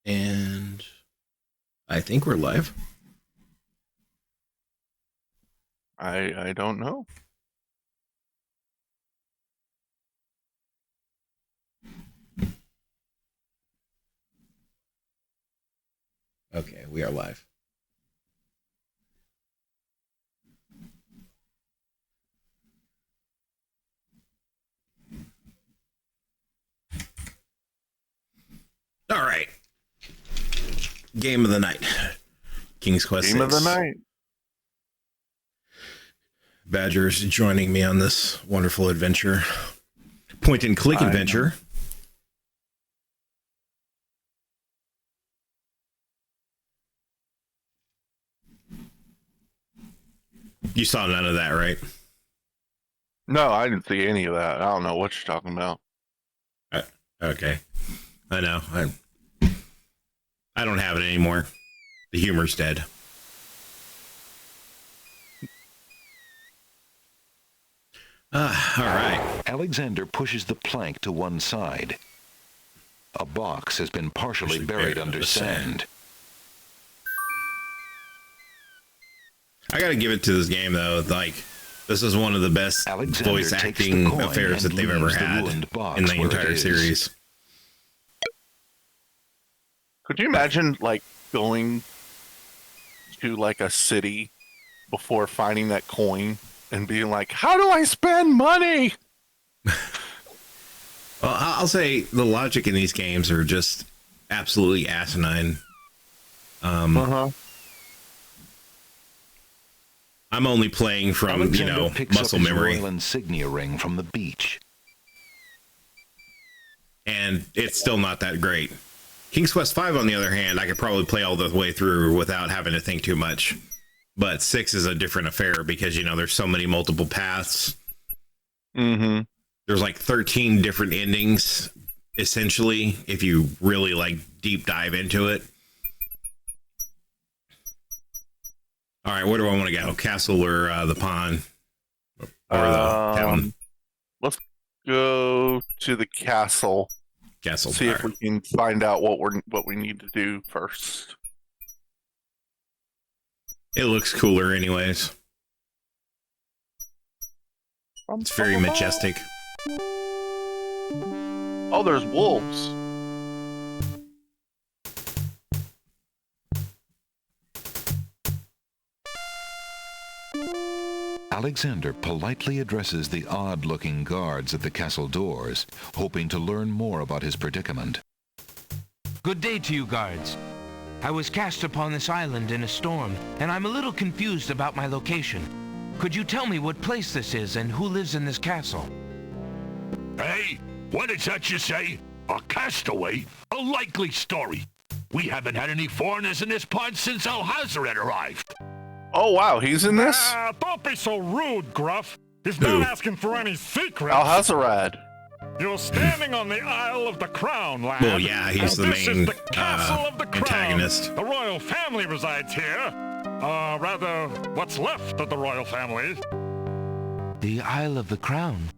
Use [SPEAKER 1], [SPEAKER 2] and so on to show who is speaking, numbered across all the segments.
[SPEAKER 1] And I think we're live.
[SPEAKER 2] I don't know.
[SPEAKER 1] Okay, we are live. All right. Game of the night. King's Quest
[SPEAKER 2] Game
[SPEAKER 1] 6.
[SPEAKER 2] of the night.
[SPEAKER 1] Badger's joining me on this wonderful adventure. Point and click adventure. You saw none of that, right?
[SPEAKER 2] No, I didn't see any of that. I don't know what you're talking about.
[SPEAKER 1] Okay. I know. I don't have it anymore. The humor's dead. All right.
[SPEAKER 3] Alexander pushes the plank to one side. A box has been partially buried under sand.
[SPEAKER 1] I gotta give it to this game, though. Like, this is one of the best
[SPEAKER 3] Alexander
[SPEAKER 1] voice acting affairs that they've ever had in the entire series.
[SPEAKER 2] Could you imagine, like, going to, like, a city before finding that coin and being like, how do I spend money?
[SPEAKER 1] Well, I'll say the logic in these games are just absolutely asinine. I'm only playing from,
[SPEAKER 3] Alexander picks
[SPEAKER 1] muscle
[SPEAKER 3] up his
[SPEAKER 1] memory.
[SPEAKER 3] royal insignia ring from the beach.
[SPEAKER 1] And it's still not that great. King's Quest 5, on the other hand, I could probably play all the way through without having to think too much. But 6 is a different affair because, there's so many multiple paths.
[SPEAKER 2] Mm-hmm.
[SPEAKER 1] There's like 13 different endings, essentially, if you really like deep dive into it. All right, where do I want to go? Castle or the pond? Or the town?
[SPEAKER 2] Let's go to the castle.
[SPEAKER 1] Castle.
[SPEAKER 2] See if we can find out what we need to do first.
[SPEAKER 1] It looks cooler anyways. It's very majestic.
[SPEAKER 2] Oh, there's wolves.
[SPEAKER 3] Alexander politely addresses the odd-looking guards at the castle doors, hoping to learn more about his predicament.
[SPEAKER 4] Good day to you, guards. I was cast upon this island in a storm, and I'm a little confused about my location. Could you tell me what place this is and who lives in this castle?
[SPEAKER 5] Hey, what is that you say? A castaway? A likely story. We haven't had any foreigners in this part since Alhazred arrived.
[SPEAKER 2] Oh, wow, he's in this?
[SPEAKER 6] Don't be so rude, Gruff. He's not asking for any secrets.
[SPEAKER 2] Alhazred.
[SPEAKER 6] You're standing on the Isle of the Crown, lad.
[SPEAKER 1] Well, yeah, he's the
[SPEAKER 6] this
[SPEAKER 1] main
[SPEAKER 6] is the Castle of the Crown.
[SPEAKER 1] antagonist.
[SPEAKER 6] The royal family resides here. Rather, what's left of the royal family.
[SPEAKER 4] The Isle of the Crown.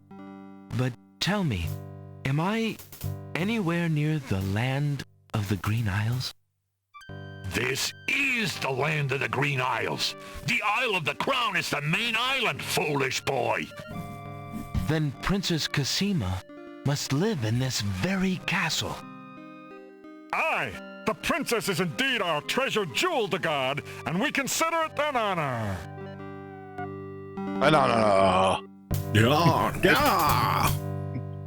[SPEAKER 4] But tell me, am I anywhere near the land of the Green Isles?
[SPEAKER 5] This is the land of the Green Isles. The Isle of the Crown is the main island, foolish boy.
[SPEAKER 4] Then Princess Cassima must live in this very castle.
[SPEAKER 6] Aye, the princess is indeed our treasured jewel to guard, and we consider it an honor.
[SPEAKER 2] An honor.
[SPEAKER 1] Yeah.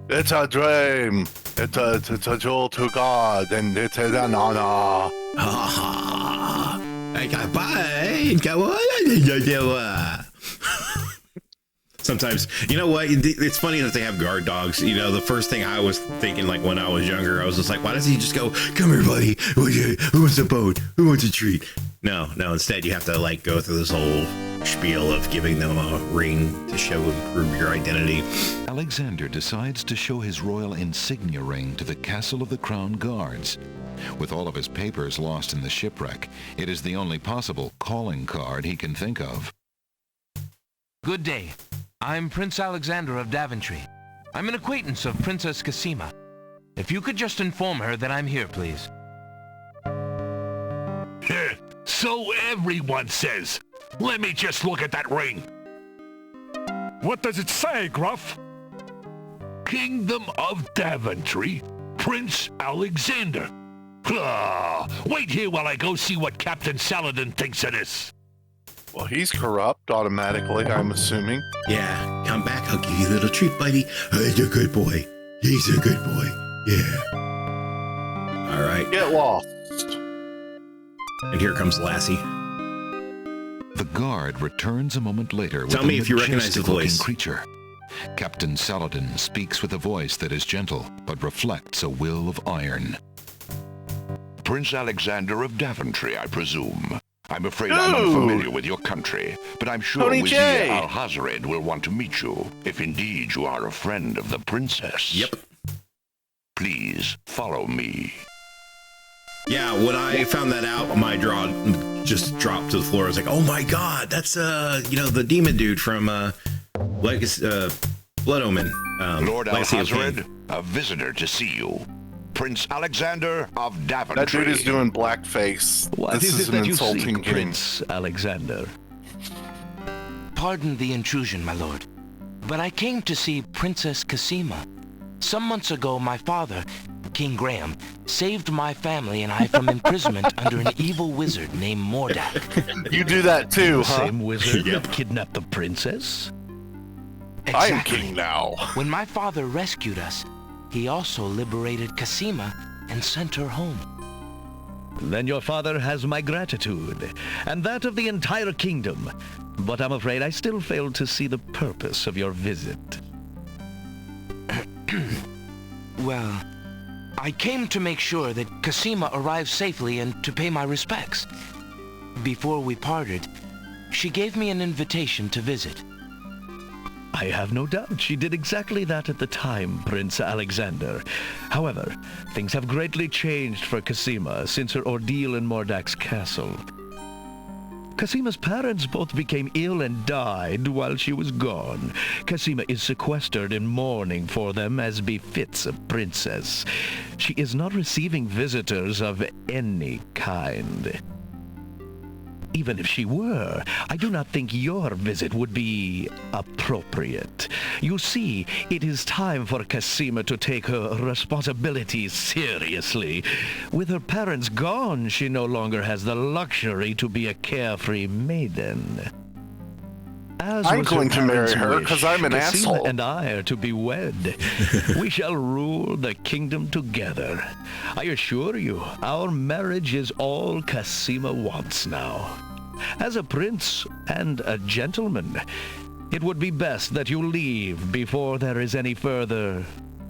[SPEAKER 2] It's a dream. It's a jewel to God, and it is an honor.
[SPEAKER 1] Sometimes, you know what? It's funny that they have guard dogs. The first thing I was thinking, like when I was younger, I was just like, why doesn't he just go, come here, buddy? Who wants a bone? Who wants a treat? No. Instead, you have to like go through this whole spiel of giving them a ring to show and prove your identity.
[SPEAKER 3] Alexander decides to show his royal insignia ring to the Castle of the Crown guards. With all of his papers lost in the shipwreck, it is the only possible calling card he can think of.
[SPEAKER 4] Good day. I'm Prince Alexander of Daventry. I'm an acquaintance of Princess Cassima. If you could just inform her that I'm here, please.
[SPEAKER 5] So everyone says. Let me just look at that ring.
[SPEAKER 6] What does it say, Gruff?
[SPEAKER 5] Kingdom of Daventry, Prince Alexander. Wait here while I go see what Captain Saladin thinks of this.
[SPEAKER 2] Well, he's corrupt automatically, I'm assuming.
[SPEAKER 1] Yeah, come back. I'll give you a little treat, buddy. He's a good boy. He's a good boy. Yeah. All right.
[SPEAKER 2] Get lost.
[SPEAKER 1] And here comes Lassie.
[SPEAKER 3] The guard returns a moment later with
[SPEAKER 1] Tell me if you recognize the
[SPEAKER 3] majestic-looking
[SPEAKER 1] voice.
[SPEAKER 3] creature. Captain Saladin speaks with a voice that is gentle, but reflects a will of iron.
[SPEAKER 7] Prince Alexander of Daventry, I presume. I'm afraid I'm unfamiliar with your country, but I'm sure
[SPEAKER 2] Tony
[SPEAKER 7] Wizir
[SPEAKER 2] J.
[SPEAKER 7] Al-Hazred will want to meet you, if indeed you are a friend of the princess.
[SPEAKER 1] Yep.
[SPEAKER 7] Please follow me.
[SPEAKER 1] Yeah, when I found that out, my jaw just dropped to the floor. I was like, "Oh my god, that's the demon dude from Blood Omen."
[SPEAKER 7] Lord
[SPEAKER 1] Legacy of Kain.
[SPEAKER 7] Al-Hazred, a visitor to see you. Prince Alexander of Daventry.
[SPEAKER 2] That dude is doing blackface.
[SPEAKER 8] What
[SPEAKER 2] This is
[SPEAKER 8] is it
[SPEAKER 2] an
[SPEAKER 8] that you
[SPEAKER 2] insulting
[SPEAKER 8] seek,
[SPEAKER 2] game.
[SPEAKER 8] Prince Alexander?
[SPEAKER 4] Pardon the intrusion, my lord, but I came to see Princess Cassima. Some months ago, my father, King Graham, saved my family and I from imprisonment under an evil wizard named Mordak.
[SPEAKER 2] You do that too,
[SPEAKER 8] The
[SPEAKER 2] huh?
[SPEAKER 8] same wizard that kidnapped the princess?
[SPEAKER 2] I am king now.
[SPEAKER 4] When my father rescued us, he also liberated Cassima and sent her home.
[SPEAKER 8] Then your father has my gratitude, and that of the entire kingdom. But I'm afraid I still fail to see the purpose of your visit.
[SPEAKER 4] Well, I came to make sure that Cassima arrived safely and to pay my respects. Before we parted, she gave me an invitation to visit.
[SPEAKER 8] I have no doubt she did exactly that at the time, Prince Alexander. However, things have greatly changed for Cassima since her ordeal in Mordak's castle. Cassima's parents both became ill and died while she was gone. Cassima is sequestered in mourning for them as befits a princess. She is not receiving visitors of any kind. Even if she were, I do not think your visit would be appropriate. You see, it is time for Cassima to take her responsibilities seriously. With her parents gone, she no longer has the luxury to be a carefree maiden. As
[SPEAKER 2] I'm
[SPEAKER 8] was
[SPEAKER 2] going to marry
[SPEAKER 8] parents'
[SPEAKER 2] her
[SPEAKER 8] wish,
[SPEAKER 2] 'cause I'm an
[SPEAKER 8] Cassima
[SPEAKER 2] asshole.
[SPEAKER 8] and I are to be wed. We shall rule the kingdom together. I assure you, our marriage is all Cassima wants now. As a prince and a gentleman, it would be best that you leave before there is any further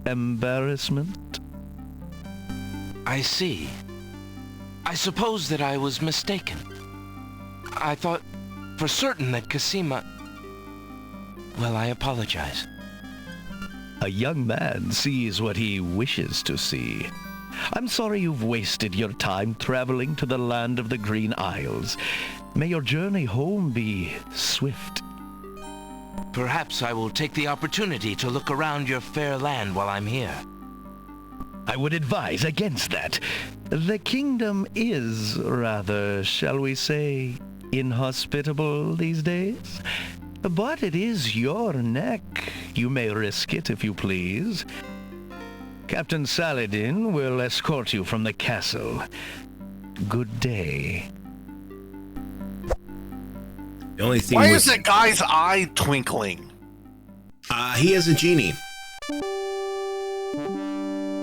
[SPEAKER 8] embarrassment.
[SPEAKER 4] I see. I suppose that I was mistaken. I thought for certain that Cassima... Well, I apologize.
[SPEAKER 8] A young man sees what he wishes to see. I'm sorry you've wasted your time traveling to the land of the Green Isles. May your journey home be swift.
[SPEAKER 4] Perhaps I will take the opportunity to look around your fair land while I'm here.
[SPEAKER 8] I would advise against that. The kingdom is rather, shall we say, inhospitable these days. But it is your neck. You may risk it if you please. Captain Saladin will escort you from the castle. Good day.
[SPEAKER 1] The only thing
[SPEAKER 2] Why
[SPEAKER 1] was,
[SPEAKER 2] is that guy's eye twinkling?
[SPEAKER 1] he is a genie.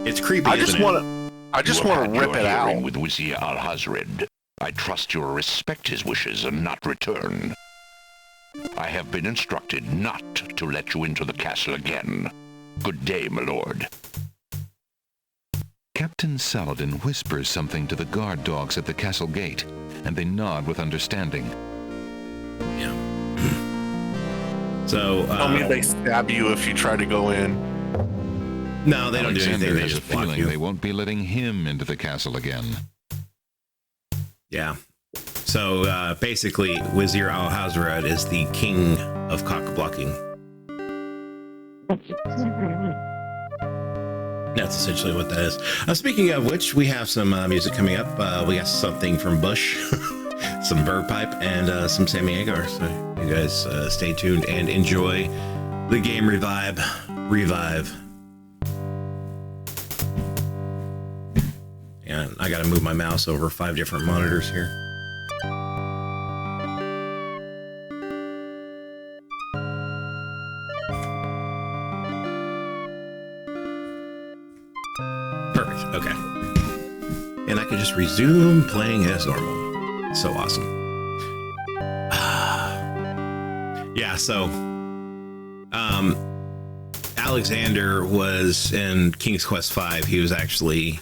[SPEAKER 1] It's creepy.
[SPEAKER 2] I just
[SPEAKER 1] isn't it?
[SPEAKER 2] want to rip
[SPEAKER 7] your
[SPEAKER 2] it out.
[SPEAKER 7] hearing with Wizir Al-Hazred. I trust you'll respect his wishes and not return. I have been instructed not to let you into the castle again. Good day, my lord.
[SPEAKER 3] Captain Saladin whispers something to the guard dogs at the castle gate, and they nod with understanding.
[SPEAKER 1] Yeah. So,
[SPEAKER 2] Tell me they stab you if you try to go in.
[SPEAKER 1] no, they don't do
[SPEAKER 3] Alexander
[SPEAKER 1] anything. They
[SPEAKER 3] has a
[SPEAKER 1] just block
[SPEAKER 3] feeling
[SPEAKER 1] you.
[SPEAKER 3] they won't be letting him into the castle again.
[SPEAKER 1] Yeah. So basically, Wizir Al-Hazred is the king of cock-blocking. That's essentially what that is. Speaking of which, we have some music coming up. We got something from Bush. some Verb Pipe, and some Sammy Agar. So you guys stay tuned and enjoy the game Revibe. And I got to move my mouse over 5 different monitors here. Perfect. Okay. And I can just resume playing as normal. So awesome. Yeah, so Alexander was in King's Quest V. He was actually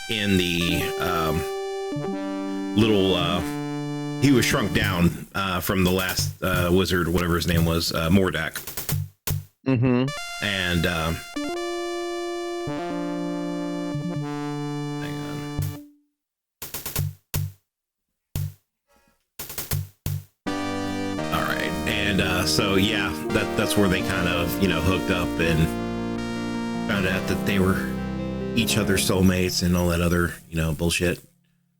[SPEAKER 1] in the he was shrunk down from the last wizard, whatever his name was, Mordak.
[SPEAKER 2] Mm-hmm.
[SPEAKER 1] And so yeah, that's where they kind of, hooked up and found out that they were each other's soulmates and all that other, bullshit.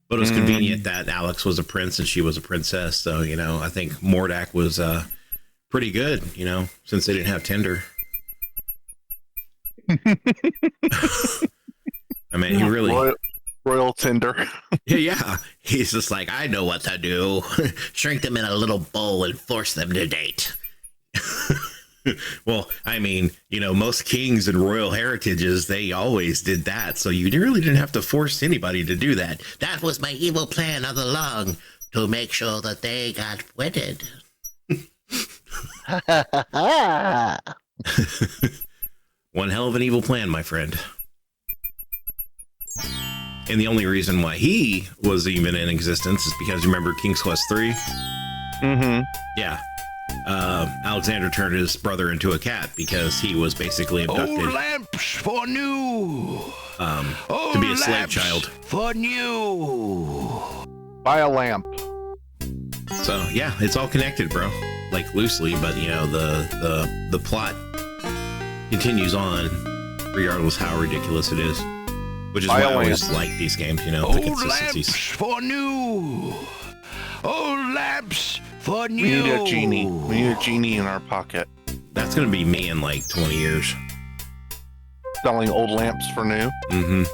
[SPEAKER 1] But it was convenient that Alex was a prince and she was a princess. So, I think Mordak was pretty good, since they didn't have Tinder. I mean, he really...
[SPEAKER 2] Royal Tinder.
[SPEAKER 1] Yeah. He's just like, I know what to do. Shrink them in a little bowl and force them to date. Well, I mean, most kings and royal heritages, they always did that. So you really didn't have to force anybody to do that. That was my evil plan all along, to make sure that they got wedded. One hell of an evil plan, my friend. And the only reason why he was even in existence is because, remember King's Quest 3?
[SPEAKER 2] Mm-hmm.
[SPEAKER 1] Yeah. Alexander turned his brother into a cat because he was basically abducted.
[SPEAKER 7] Old lamps for new.
[SPEAKER 1] To be a slave child.
[SPEAKER 7] For new.
[SPEAKER 2] Buy a lamp.
[SPEAKER 1] So yeah, it's all connected, bro. Like loosely, but the plot continues on regardless how ridiculous it is. Which is why I always like these games, the consistencies.
[SPEAKER 7] Lamps for new. Old lamps for new.
[SPEAKER 2] We need a genie. We need a genie in our pocket.
[SPEAKER 1] That's going to be me in like 20 years.
[SPEAKER 2] Selling old lamps for new?
[SPEAKER 1] Mm-hmm.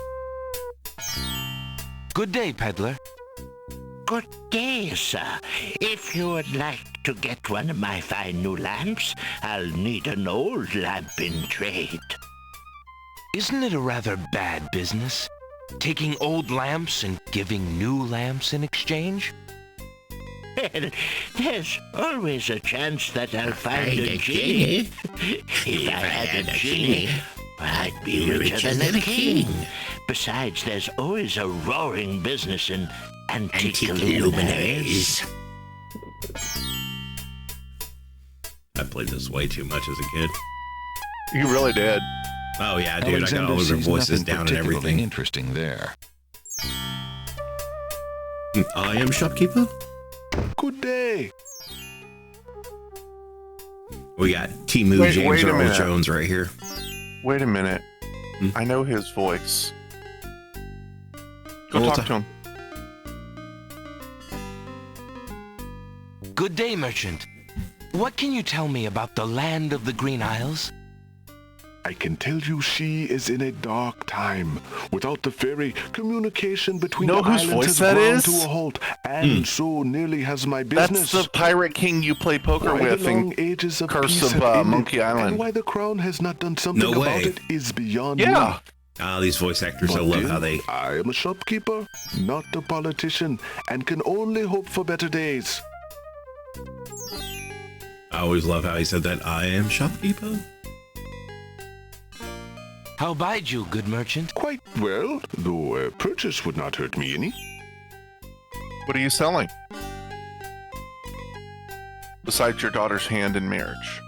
[SPEAKER 4] Good day, peddler.
[SPEAKER 9] Good day, sir. If you would like to get one of my fine new lamps, I'll need an old lamp in trade.
[SPEAKER 4] Isn't it a rather bad business? Taking old lamps and giving new lamps in exchange?
[SPEAKER 9] Well, there's always a chance that I'll find a genie. If I had a genie, I'd be richer than a king. Besides, there's always a roaring business in antique luminaries.
[SPEAKER 1] I played this way too much as a kid.
[SPEAKER 2] You really did.
[SPEAKER 1] Oh yeah, dude, I got all of their voices down and everything.
[SPEAKER 3] Interesting there.
[SPEAKER 1] I am shopkeeper.
[SPEAKER 7] Good day.
[SPEAKER 1] We got Timu
[SPEAKER 2] Wait
[SPEAKER 1] James
[SPEAKER 2] a
[SPEAKER 1] Earl
[SPEAKER 2] minute.
[SPEAKER 1] Jones right here.
[SPEAKER 2] Wait a minute. I know his voice. Go
[SPEAKER 1] Well,
[SPEAKER 2] talk to him.
[SPEAKER 4] Good day, merchant. What can you tell me about the land of the Green Isles?
[SPEAKER 10] I can tell you she is in a dark time. Without the ferry, communication between
[SPEAKER 2] Know
[SPEAKER 10] the
[SPEAKER 2] whose
[SPEAKER 10] islands
[SPEAKER 2] voice
[SPEAKER 10] has
[SPEAKER 2] that
[SPEAKER 10] ground
[SPEAKER 2] is?
[SPEAKER 10] to a halt, and so nearly has my business.
[SPEAKER 2] That's the pirate king you play poker
[SPEAKER 10] Why
[SPEAKER 2] with
[SPEAKER 10] the
[SPEAKER 2] in
[SPEAKER 10] long ages of
[SPEAKER 2] Curse
[SPEAKER 10] peace
[SPEAKER 2] of
[SPEAKER 10] have ended,
[SPEAKER 2] Monkey
[SPEAKER 10] and
[SPEAKER 2] Island.
[SPEAKER 10] why the crown has not done something
[SPEAKER 1] No
[SPEAKER 10] about
[SPEAKER 1] way.
[SPEAKER 10] it is beyond
[SPEAKER 2] Yeah.
[SPEAKER 1] Ah, these voice actors,
[SPEAKER 10] me.
[SPEAKER 1] I love
[SPEAKER 10] But
[SPEAKER 1] how
[SPEAKER 10] then,
[SPEAKER 1] they...
[SPEAKER 10] I am a shopkeeper, not a politician, and can only hope for better days.
[SPEAKER 1] I always love how he said that. I am shopkeeper.
[SPEAKER 4] How abide you, good merchant?
[SPEAKER 10] Quite well, though a purchase would not hurt me any.
[SPEAKER 2] What are you selling? Besides your daughter's hand in marriage.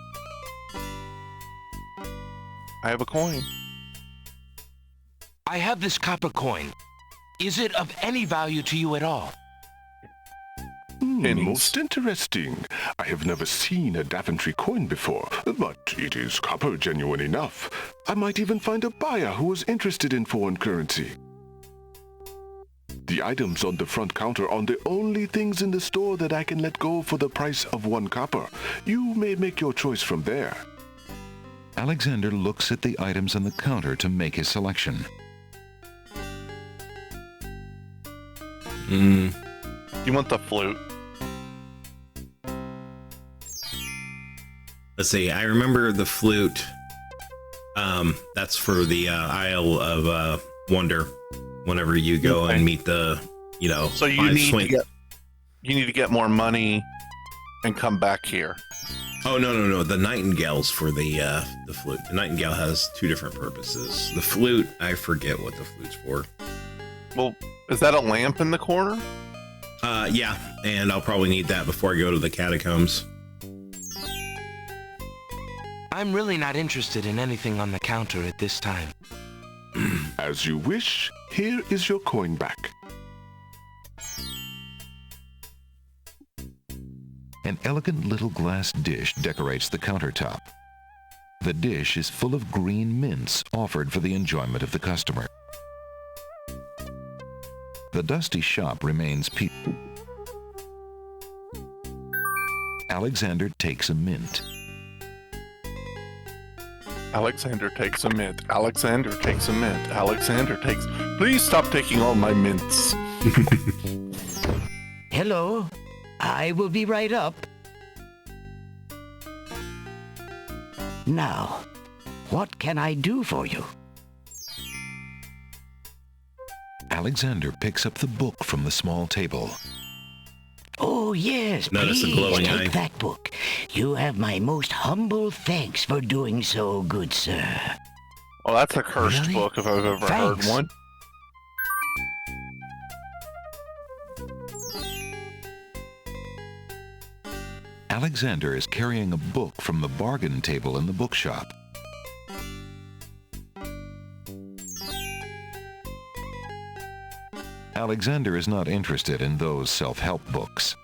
[SPEAKER 2] I have a coin.
[SPEAKER 4] I have this copper coin. Is it of any value to you at all?
[SPEAKER 2] Pennies.
[SPEAKER 10] Most interesting. I have never seen a Daventry coin before, but it is copper genuine enough. I might even find a buyer who is interested in foreign currency. The The items on the front counter are the only things in the store that I can let go for the price of 1 copper. You may make your choice from there.
[SPEAKER 3] Alexander looks at the items on the counter to make his selection.
[SPEAKER 2] You want the flute?
[SPEAKER 1] Let's see. I remember the flute. That's for the Isle of Wonder. Whenever you go and meet the,
[SPEAKER 2] So you need to get more money and come back here.
[SPEAKER 1] Oh no! The nightingale's for the flute. The nightingale has 2 different purposes. The flute, I forget what the flute's for.
[SPEAKER 2] Well, is that a lamp in the corner?
[SPEAKER 1] Yeah, and I'll probably need that before I go to the catacombs.
[SPEAKER 4] I'm really not interested in anything on the counter at this time.
[SPEAKER 10] As you wish, here is your coin back.
[SPEAKER 3] An elegant little glass dish decorates the countertop. The dish is full of green mints offered for the enjoyment of the customer. The dusty shop remains peaceful. Alexander takes a mint.
[SPEAKER 2] Alexander takes a mint. Alexander takes a mint. Alexander takes... Please stop taking all my mints.
[SPEAKER 9] Hello. I will be right up. Now, what can I do for you?
[SPEAKER 3] Alexander picks up the book from the small table.
[SPEAKER 9] Oh, yes,
[SPEAKER 1] Notice the
[SPEAKER 9] please
[SPEAKER 1] glowing
[SPEAKER 9] take
[SPEAKER 1] eye.
[SPEAKER 9] that book. You have my most humble thanks for doing so, good sir.
[SPEAKER 2] Well, that's a cursed
[SPEAKER 4] Really?
[SPEAKER 2] book if I've ever
[SPEAKER 4] Thanks.
[SPEAKER 2] heard one.
[SPEAKER 3] Alexander is carrying a book from the bargain table in the bookshop. Alexander is not interested in those self-help books.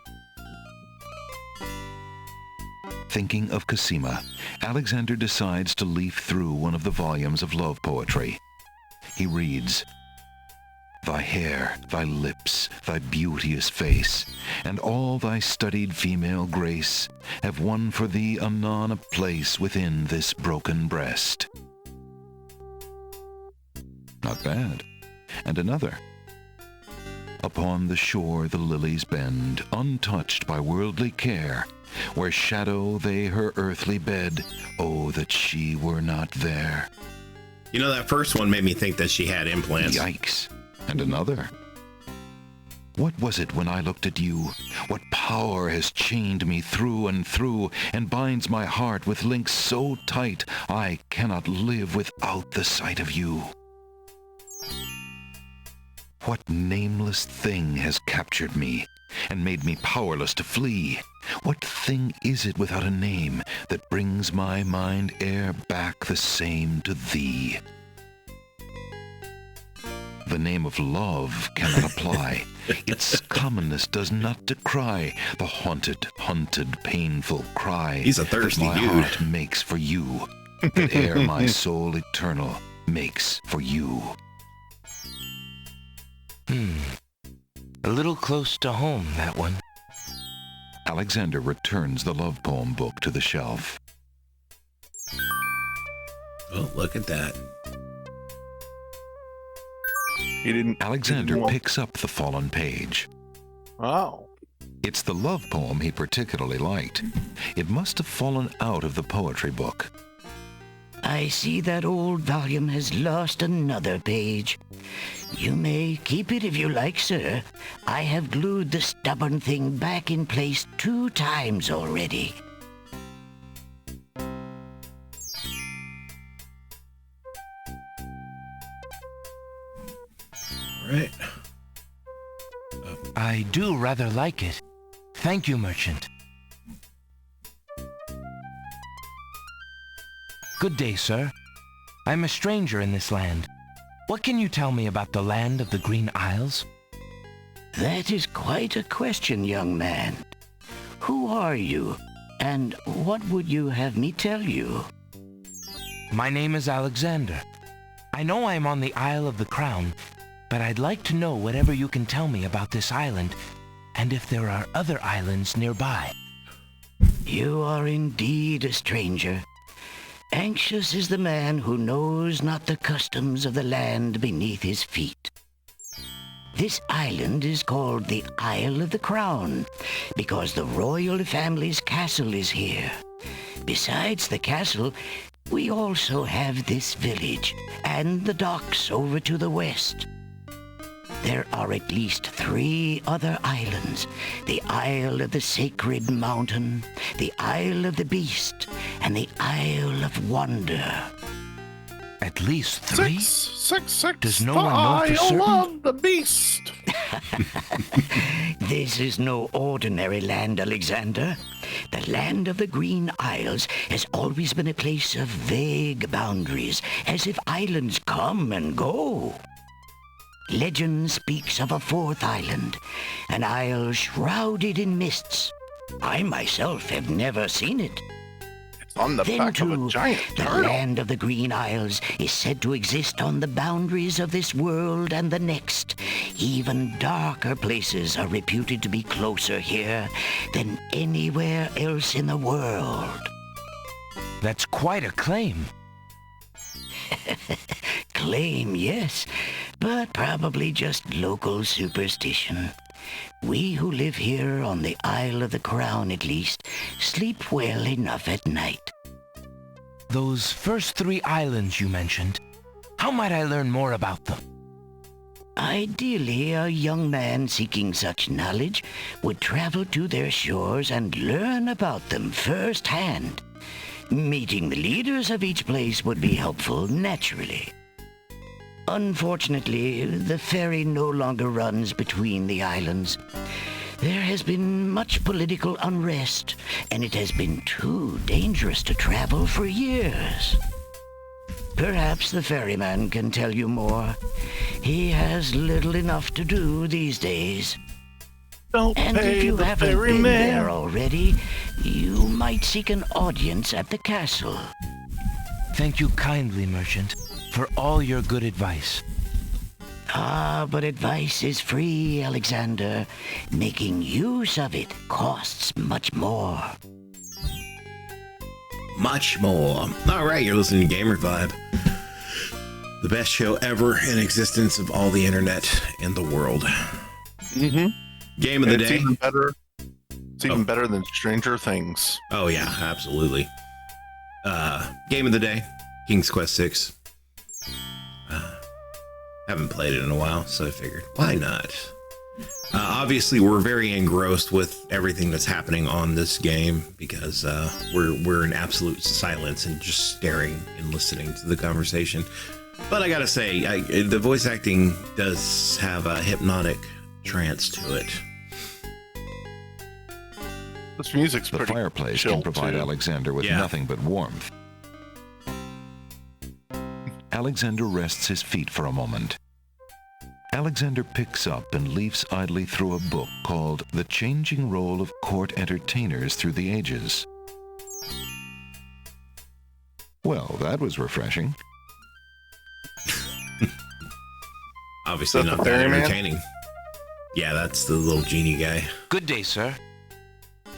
[SPEAKER 3] Thinking of Cosima, Alexander decides to leaf through one of the volumes of love poetry. He reads, "Thy hair, thy lips, thy beauteous face, and all thy studied female grace have won for thee anon a place within this broken breast." Not bad. And another. "Upon the shore the lilies bend, untouched by worldly care, where shadow they her earthly bed, oh, that she were not there."
[SPEAKER 1] That first one made me think that she had implants.
[SPEAKER 3] Yikes. And another. "What was it when I looked at you? What power has chained me through and through, and binds my heart with links so tight I cannot live without the sight of you? What nameless thing has captured me and made me powerless to flee? What thing is it without a name that brings my mind e'er back the same to thee? The name of love cannot apply. Its commonness does not decry the haunted, painful cry
[SPEAKER 1] He's a thirsty
[SPEAKER 3] that my
[SPEAKER 1] dude.
[SPEAKER 3] heart makes for you, that ere my soul eternal makes for you.
[SPEAKER 4] A little close to home, that one.
[SPEAKER 3] Alexander returns the love poem book to the shelf.
[SPEAKER 1] Oh, look at that.
[SPEAKER 2] He didn't...
[SPEAKER 3] Alexander
[SPEAKER 2] didn't want-
[SPEAKER 3] picks up the fallen page.
[SPEAKER 2] Oh.
[SPEAKER 3] It's the love poem he particularly liked. It must have fallen out of the poetry book.
[SPEAKER 9] I see that old volume has lost another page. You may keep it if you like, sir. I have glued the stubborn thing back in place 2 times already.
[SPEAKER 1] All right.
[SPEAKER 4] I do rather like it. Thank you, merchant. Good day, sir. I'm a stranger in this land. What can you tell me about the land of the Green Isles?
[SPEAKER 9] That is quite a question, young man. Who are you, and what would you have me tell you?
[SPEAKER 4] My name is Alexander. I know I am on the Isle of the Crown, but I'd like to know whatever you can tell me about this island, and if there are other islands nearby.
[SPEAKER 9] You are indeed a stranger. Anxious is the man who knows not the customs of the land beneath his feet. This island is called the Isle of the Crown because the royal family's castle is here. Besides the castle, we also have this village and the docks over to the west. There are at least 3 other islands: the Isle of the Sacred Mountain, the Isle of the Beast, and the Isle of Wonder.
[SPEAKER 4] At least 3?
[SPEAKER 2] Six.
[SPEAKER 4] Does no one know for certain?
[SPEAKER 2] Love the beast.
[SPEAKER 9] This is no ordinary land, Alexander. The land of the Green Isles has always been a place of vague boundaries, as if islands come and go. Legend speaks of a 4th island, an isle shrouded in mists. I myself have never seen it.
[SPEAKER 2] It's on the
[SPEAKER 9] Then
[SPEAKER 2] back of
[SPEAKER 9] too,
[SPEAKER 2] a giant
[SPEAKER 9] the
[SPEAKER 2] turtle.
[SPEAKER 9] land of the Green Isles is said to exist on the boundaries of this world and the next. Even darker places are reputed to be closer here than anywhere else in the world.
[SPEAKER 4] That's quite a claim.
[SPEAKER 9] Claim, yes, but probably just local superstition. We who live here on the Isle of the Crown, at least, sleep well enough at night.
[SPEAKER 4] Those first 3 islands you mentioned, how might I learn more about them?
[SPEAKER 9] Ideally, a young man seeking such knowledge would travel to their shores and learn about them firsthand. Meeting the leaders of each place would be helpful, naturally. Unfortunately, the ferry no longer runs between the islands. There has been much political unrest, and it has been too dangerous to travel for years. Perhaps the ferryman can tell you more. He has little enough to do these days.
[SPEAKER 2] Don't
[SPEAKER 9] And if
[SPEAKER 2] pay
[SPEAKER 9] you
[SPEAKER 2] the
[SPEAKER 9] haven't been
[SPEAKER 2] ferryman.
[SPEAKER 9] there already, you might seek an audience at the castle.
[SPEAKER 4] Thank you kindly, merchant, for all your good advice.
[SPEAKER 9] Ah, but advice is free, Alexander. Making use of it costs much more.
[SPEAKER 1] Much more. All right, you're listening to Game Revibe, the best show ever in existence of all the internet in the world.
[SPEAKER 2] Mm-hmm.
[SPEAKER 1] Game of the
[SPEAKER 2] It's
[SPEAKER 1] day.
[SPEAKER 2] even better. It's even better than Stranger Things.
[SPEAKER 1] Oh yeah, absolutely. Game of the day, King's Quest 6. Haven't played it in a while, so I figured, why not? Obviously, we're very engrossed with everything that's happening on this game because we're in absolute silence and just staring and listening to the conversation. But I gotta say, the voice acting does have a hypnotic trance to it.
[SPEAKER 2] This music's
[SPEAKER 3] The
[SPEAKER 2] pretty
[SPEAKER 3] fireplace
[SPEAKER 2] chill,
[SPEAKER 3] can provide
[SPEAKER 2] too.
[SPEAKER 3] Alexander with nothing but warmth. Alexander rests his feet for a moment. Alexander picks up and leafs idly through a book called The Changing Role of Court Entertainers Through the Ages. Well, that was refreshing.
[SPEAKER 1] Obviously
[SPEAKER 2] Is that
[SPEAKER 1] not
[SPEAKER 2] the
[SPEAKER 1] that
[SPEAKER 2] ferryman?
[SPEAKER 1] entertaining. Yeah, that's the little genie guy.
[SPEAKER 4] Good day, sir.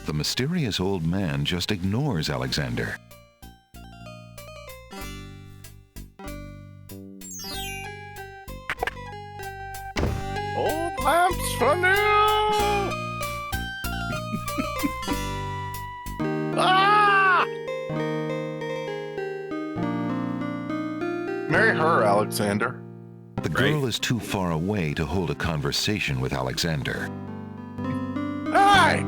[SPEAKER 3] The mysterious old man just ignores Alexander.
[SPEAKER 2] Old lamps for new. Ah! Marry her, Alexander.
[SPEAKER 3] The girl is too far away to hold a conversation with Alexander.
[SPEAKER 2] Hey!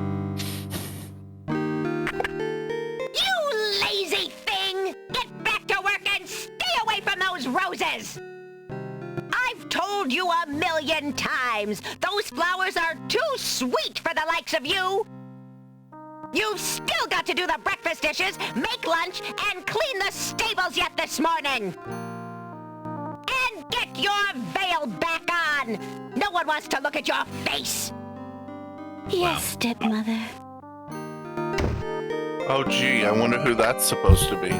[SPEAKER 11] You lazy thing! Get back to work and stay away from those roses! I've told you 1,000,000 times, those flowers are too sweet for the likes of you! You've still got to do the breakfast dishes, make lunch, and clean the stables yet this morning! And get your veil back on! No one wants to look at your face!
[SPEAKER 12] Yes, stepmother.
[SPEAKER 2] Oh, gee, I wonder who that's supposed to be.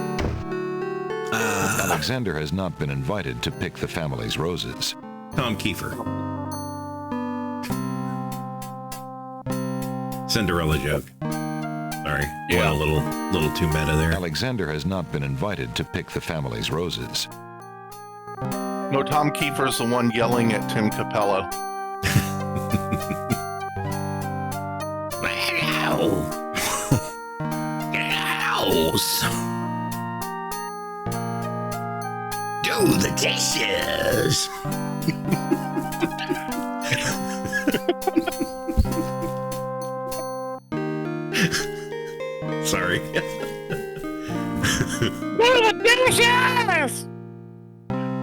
[SPEAKER 3] Alexander has not been invited to pick the family's roses.
[SPEAKER 1] Tom Kiefer. Cinderella joke. Sorry, yeah, a little too meta there.
[SPEAKER 3] Alexander has not been invited to pick the family's roses.
[SPEAKER 2] No, Tom Kiefer's the one yelling at Tim Capello.
[SPEAKER 9] Do the dishes.
[SPEAKER 1] Sorry.
[SPEAKER 9] Do the dishes.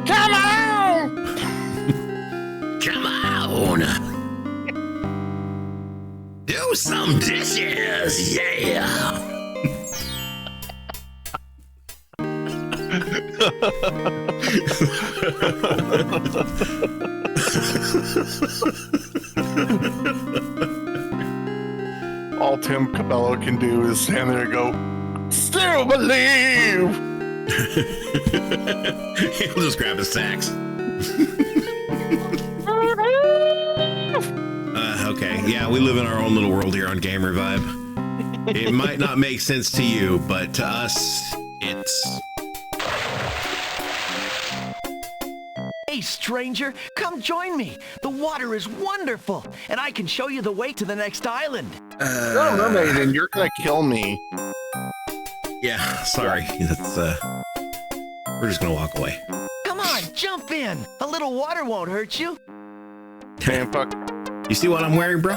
[SPEAKER 9] Come on. Come on. Do some dishes. Yeah.
[SPEAKER 2] All Tim Cabello can do is stand there and go, still believe.
[SPEAKER 1] He'll just grab his sax. Okay, yeah, we live in our own little world here on Game Revive. It might not make sense to you, but to us, it's...
[SPEAKER 13] Hey, stranger, come join me. The water is wonderful, and I can show you the way to the next island.
[SPEAKER 2] No, mermaid, and you're gonna kill me.
[SPEAKER 1] Yeah, sorry. That's, we're just gonna walk away.
[SPEAKER 13] Come on, jump in. A little water won't hurt you.
[SPEAKER 2] Man, fuck.
[SPEAKER 1] You see what I'm wearing, bro?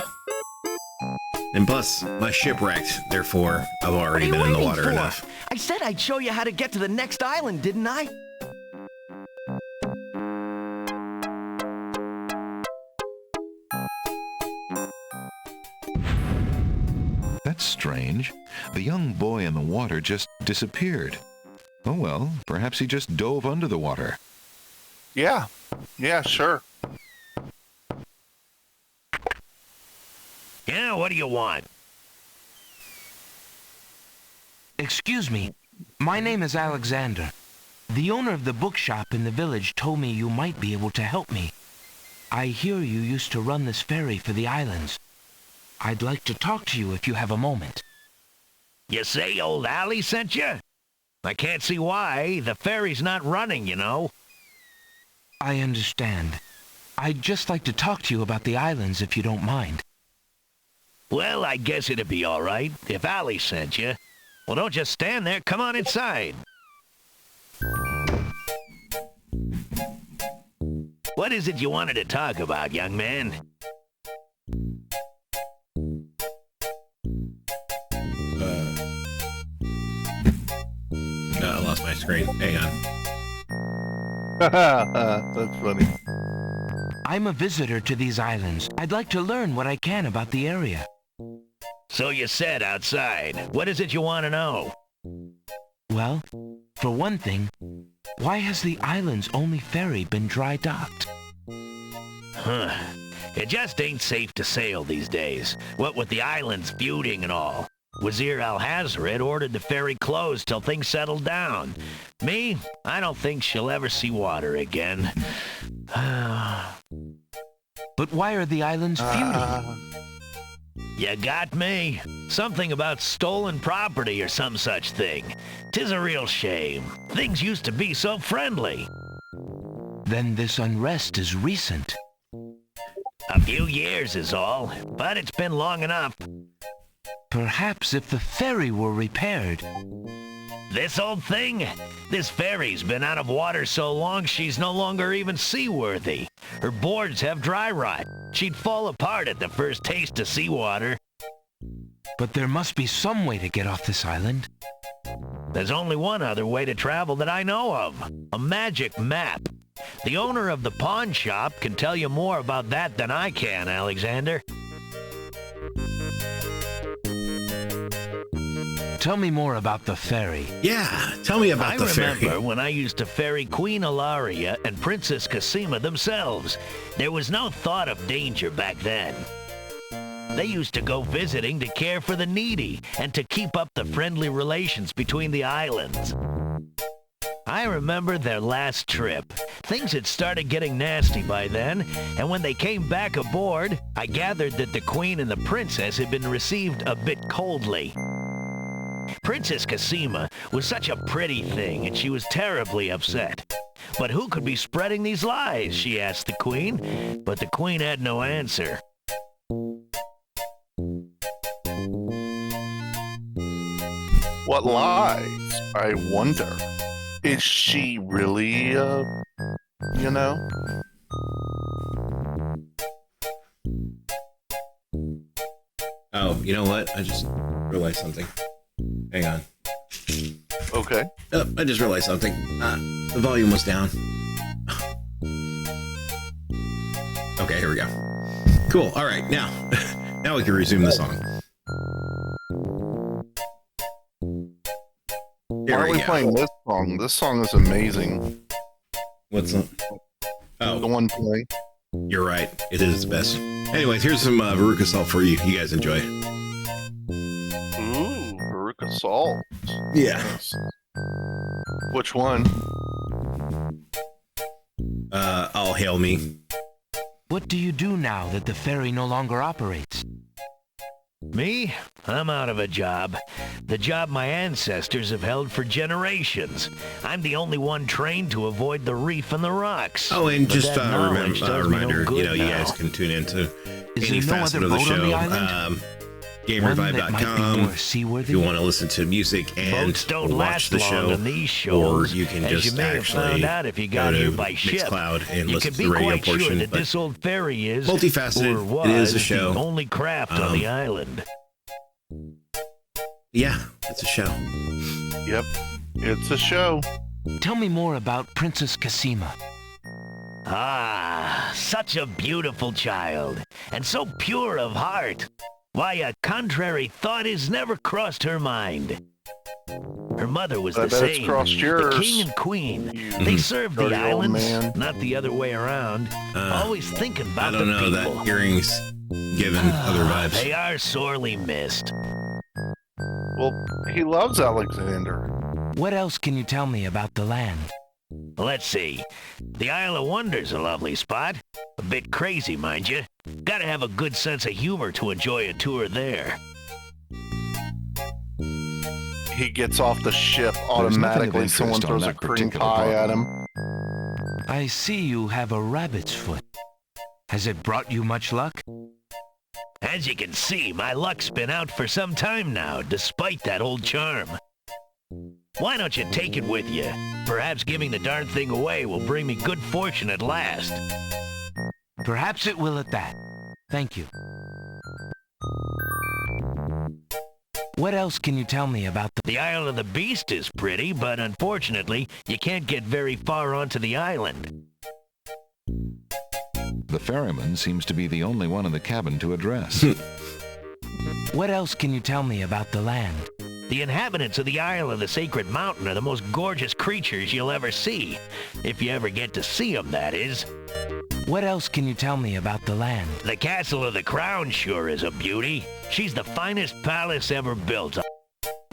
[SPEAKER 1] And plus, my shipwrecked, therefore, I've already been in the water enough.
[SPEAKER 13] I said I'd show you how to get to the next island, didn't I?
[SPEAKER 3] That's strange. The young boy in the water just disappeared. Oh well, perhaps he just dove under the water.
[SPEAKER 2] Yeah, sure.
[SPEAKER 9] Yeah, what do you want?
[SPEAKER 4] Excuse me. My name is Alexander. The owner of the bookshop in the village told me you might be able to help me. I hear you used to run this ferry for the islands. I'd like to talk to you if you have a moment.
[SPEAKER 9] You say old Allie sent you? I can't see why. The ferry's not running, you know.
[SPEAKER 4] I understand. I'd just like to talk to you about the islands if you don't mind.
[SPEAKER 9] Well, I guess it'd be all right if Allie sent you. Well, don't just stand there. Come on inside. What is it you wanted to talk about, young man?
[SPEAKER 1] I lost my screen. Hang on.
[SPEAKER 2] That's funny.
[SPEAKER 4] I'm a visitor to these islands. I'd like to learn what I can about the area.
[SPEAKER 9] So you said outside. What is it you want to know?
[SPEAKER 4] Well, for one thing, why has the island's only ferry been dry docked?
[SPEAKER 9] Huh. It just ain't safe to sail these days. What with the islands feuding and all. Wazir Al-Hazred ordered the ferry closed till things settled down. Me, I don't think she'll ever see water again.
[SPEAKER 4] But why are the islands feuding?
[SPEAKER 9] You got me. Something about stolen property or some such thing. 'Tis a real shame. Things used to be so friendly.
[SPEAKER 4] Then this unrest is recent.
[SPEAKER 9] A few years is all, but it's been long enough.
[SPEAKER 4] Perhaps if the ferry were repaired.
[SPEAKER 9] This old thing? This ferry's been out of water so long she's no longer even seaworthy. Her boards have dry rot. She'd fall apart at the first taste of seawater.
[SPEAKER 4] But there must be some way to get off this island.
[SPEAKER 9] There's only one other way to travel that I know of. A magic map. The owner of the pawn shop can tell you more about that than I can, Alexander.
[SPEAKER 4] Tell me more about the ferry.
[SPEAKER 1] Yeah, tell me about the ferry.
[SPEAKER 9] I remember when I used to ferry Queen Ilaria and Princess Cosima themselves. There was no thought of danger back then. They used to go visiting to care for the needy and to keep up the friendly relations between the islands.
[SPEAKER 8] I remember their last trip. Things had started getting nasty by then, and when they came back aboard, I gathered that the Queen and the Princess had been received a bit coldly. Princess Cassima was such a pretty thing, and she was terribly upset. But who could be spreading these lies, she asked the Queen, but the Queen had no answer.
[SPEAKER 2] What lies? I wonder. Is she really, you know?
[SPEAKER 1] Oh, you know what? I just realized something. Hang on.
[SPEAKER 2] Okay.
[SPEAKER 1] Oh, I just realized something. The volume was down. Okay, here we go. Cool. All right, now we can resume the song.
[SPEAKER 2] Why are we playing this song? This song is amazing.
[SPEAKER 1] What's up? Oh,
[SPEAKER 2] the one play.
[SPEAKER 1] You're right. It is the best. Anyways, here's some Veruca Salt for you. You guys enjoy.
[SPEAKER 2] Ooh, Veruca Salt.
[SPEAKER 1] Yeah.
[SPEAKER 2] Which one?
[SPEAKER 1] All Hail Me.
[SPEAKER 4] What do you do now that the ferry no longer operates?
[SPEAKER 8] Me? I'm out of a job. The job my ancestors have held for generations. I'm the only one trained to avoid the reef and the rocks.
[SPEAKER 1] Oh, and
[SPEAKER 8] But
[SPEAKER 1] just
[SPEAKER 8] that knowledge
[SPEAKER 1] a
[SPEAKER 8] does me no
[SPEAKER 1] reminder,
[SPEAKER 8] good
[SPEAKER 1] you know, you
[SPEAKER 8] now.
[SPEAKER 1] guys can tune into
[SPEAKER 4] Is
[SPEAKER 1] any
[SPEAKER 4] there no
[SPEAKER 1] facet
[SPEAKER 4] other
[SPEAKER 1] of the
[SPEAKER 4] boat on
[SPEAKER 1] show.
[SPEAKER 4] the island?
[SPEAKER 1] GameRevive.com. If you want to listen to music and
[SPEAKER 8] Boats don't
[SPEAKER 1] watch
[SPEAKER 8] last
[SPEAKER 1] the
[SPEAKER 8] long
[SPEAKER 1] show,
[SPEAKER 8] on these
[SPEAKER 1] or
[SPEAKER 8] shows.
[SPEAKER 1] you can
[SPEAKER 8] As
[SPEAKER 1] just
[SPEAKER 8] you may have
[SPEAKER 1] actually
[SPEAKER 8] found out if you
[SPEAKER 1] go
[SPEAKER 8] got
[SPEAKER 1] to
[SPEAKER 8] here by ship.
[SPEAKER 1] Mixcloud and
[SPEAKER 8] You
[SPEAKER 1] listen
[SPEAKER 8] can
[SPEAKER 1] to
[SPEAKER 8] be
[SPEAKER 1] the radio
[SPEAKER 8] quite sure
[SPEAKER 1] portion.
[SPEAKER 8] that
[SPEAKER 1] But
[SPEAKER 8] this old ferry is
[SPEAKER 1] multifaceted.
[SPEAKER 8] or was
[SPEAKER 1] It is a show.
[SPEAKER 8] the only craft on the island.
[SPEAKER 1] Yeah, it's a show.
[SPEAKER 2] Yep, it's a show.
[SPEAKER 4] Tell me more about Princess Cassima.
[SPEAKER 8] Ah, such a beautiful child, and so pure of heart. Why, a contrary thought has never crossed her mind. Her mother was
[SPEAKER 2] I
[SPEAKER 8] the
[SPEAKER 2] bet it's
[SPEAKER 8] same,
[SPEAKER 2] crossed
[SPEAKER 8] the
[SPEAKER 2] yours.
[SPEAKER 8] king and queen.
[SPEAKER 2] You
[SPEAKER 8] They served the
[SPEAKER 2] dirty old
[SPEAKER 8] islands,
[SPEAKER 2] man.
[SPEAKER 8] not the other way around. Always thinking
[SPEAKER 1] I
[SPEAKER 8] about
[SPEAKER 1] don't
[SPEAKER 8] the
[SPEAKER 1] know.
[SPEAKER 8] people.
[SPEAKER 1] That earring's giving other vibes.
[SPEAKER 8] They are sorely missed.
[SPEAKER 2] Well, he loves Alexander.
[SPEAKER 4] What else can you tell me about the land?
[SPEAKER 8] Let's see. The Isle of Wonder's a lovely spot. A bit crazy, mind you. Gotta have a good sense of humor to enjoy a tour there.
[SPEAKER 2] He gets off the ship
[SPEAKER 3] nothing
[SPEAKER 2] automatically.
[SPEAKER 3] of
[SPEAKER 2] Someone
[SPEAKER 3] interest on
[SPEAKER 2] throws a
[SPEAKER 3] that
[SPEAKER 2] cream
[SPEAKER 3] particular
[SPEAKER 2] pie at
[SPEAKER 3] problem.
[SPEAKER 2] him.
[SPEAKER 4] I see you have a rabbit's foot. Has it brought you much luck?
[SPEAKER 8] As you can see, my luck's been out for some time now, despite that old charm. Why don't you take it with you? Perhaps giving the darn thing away will bring me good fortune at last.
[SPEAKER 4] Perhaps it will at that. Thank you. What else can you tell me about
[SPEAKER 8] The Isle of the Beast is pretty, but unfortunately, you can't get very far onto the island.
[SPEAKER 3] The ferryman seems to be the only one in the cabin to address.
[SPEAKER 4] What else can you tell me about the land?
[SPEAKER 8] The inhabitants of the Isle of the Sacred Mountain are the most gorgeous creatures you'll ever see. If you ever get to see them, that is.
[SPEAKER 4] What else can you tell me about the land?
[SPEAKER 8] The Castle of the Crown sure is a beauty. She's the finest palace ever built.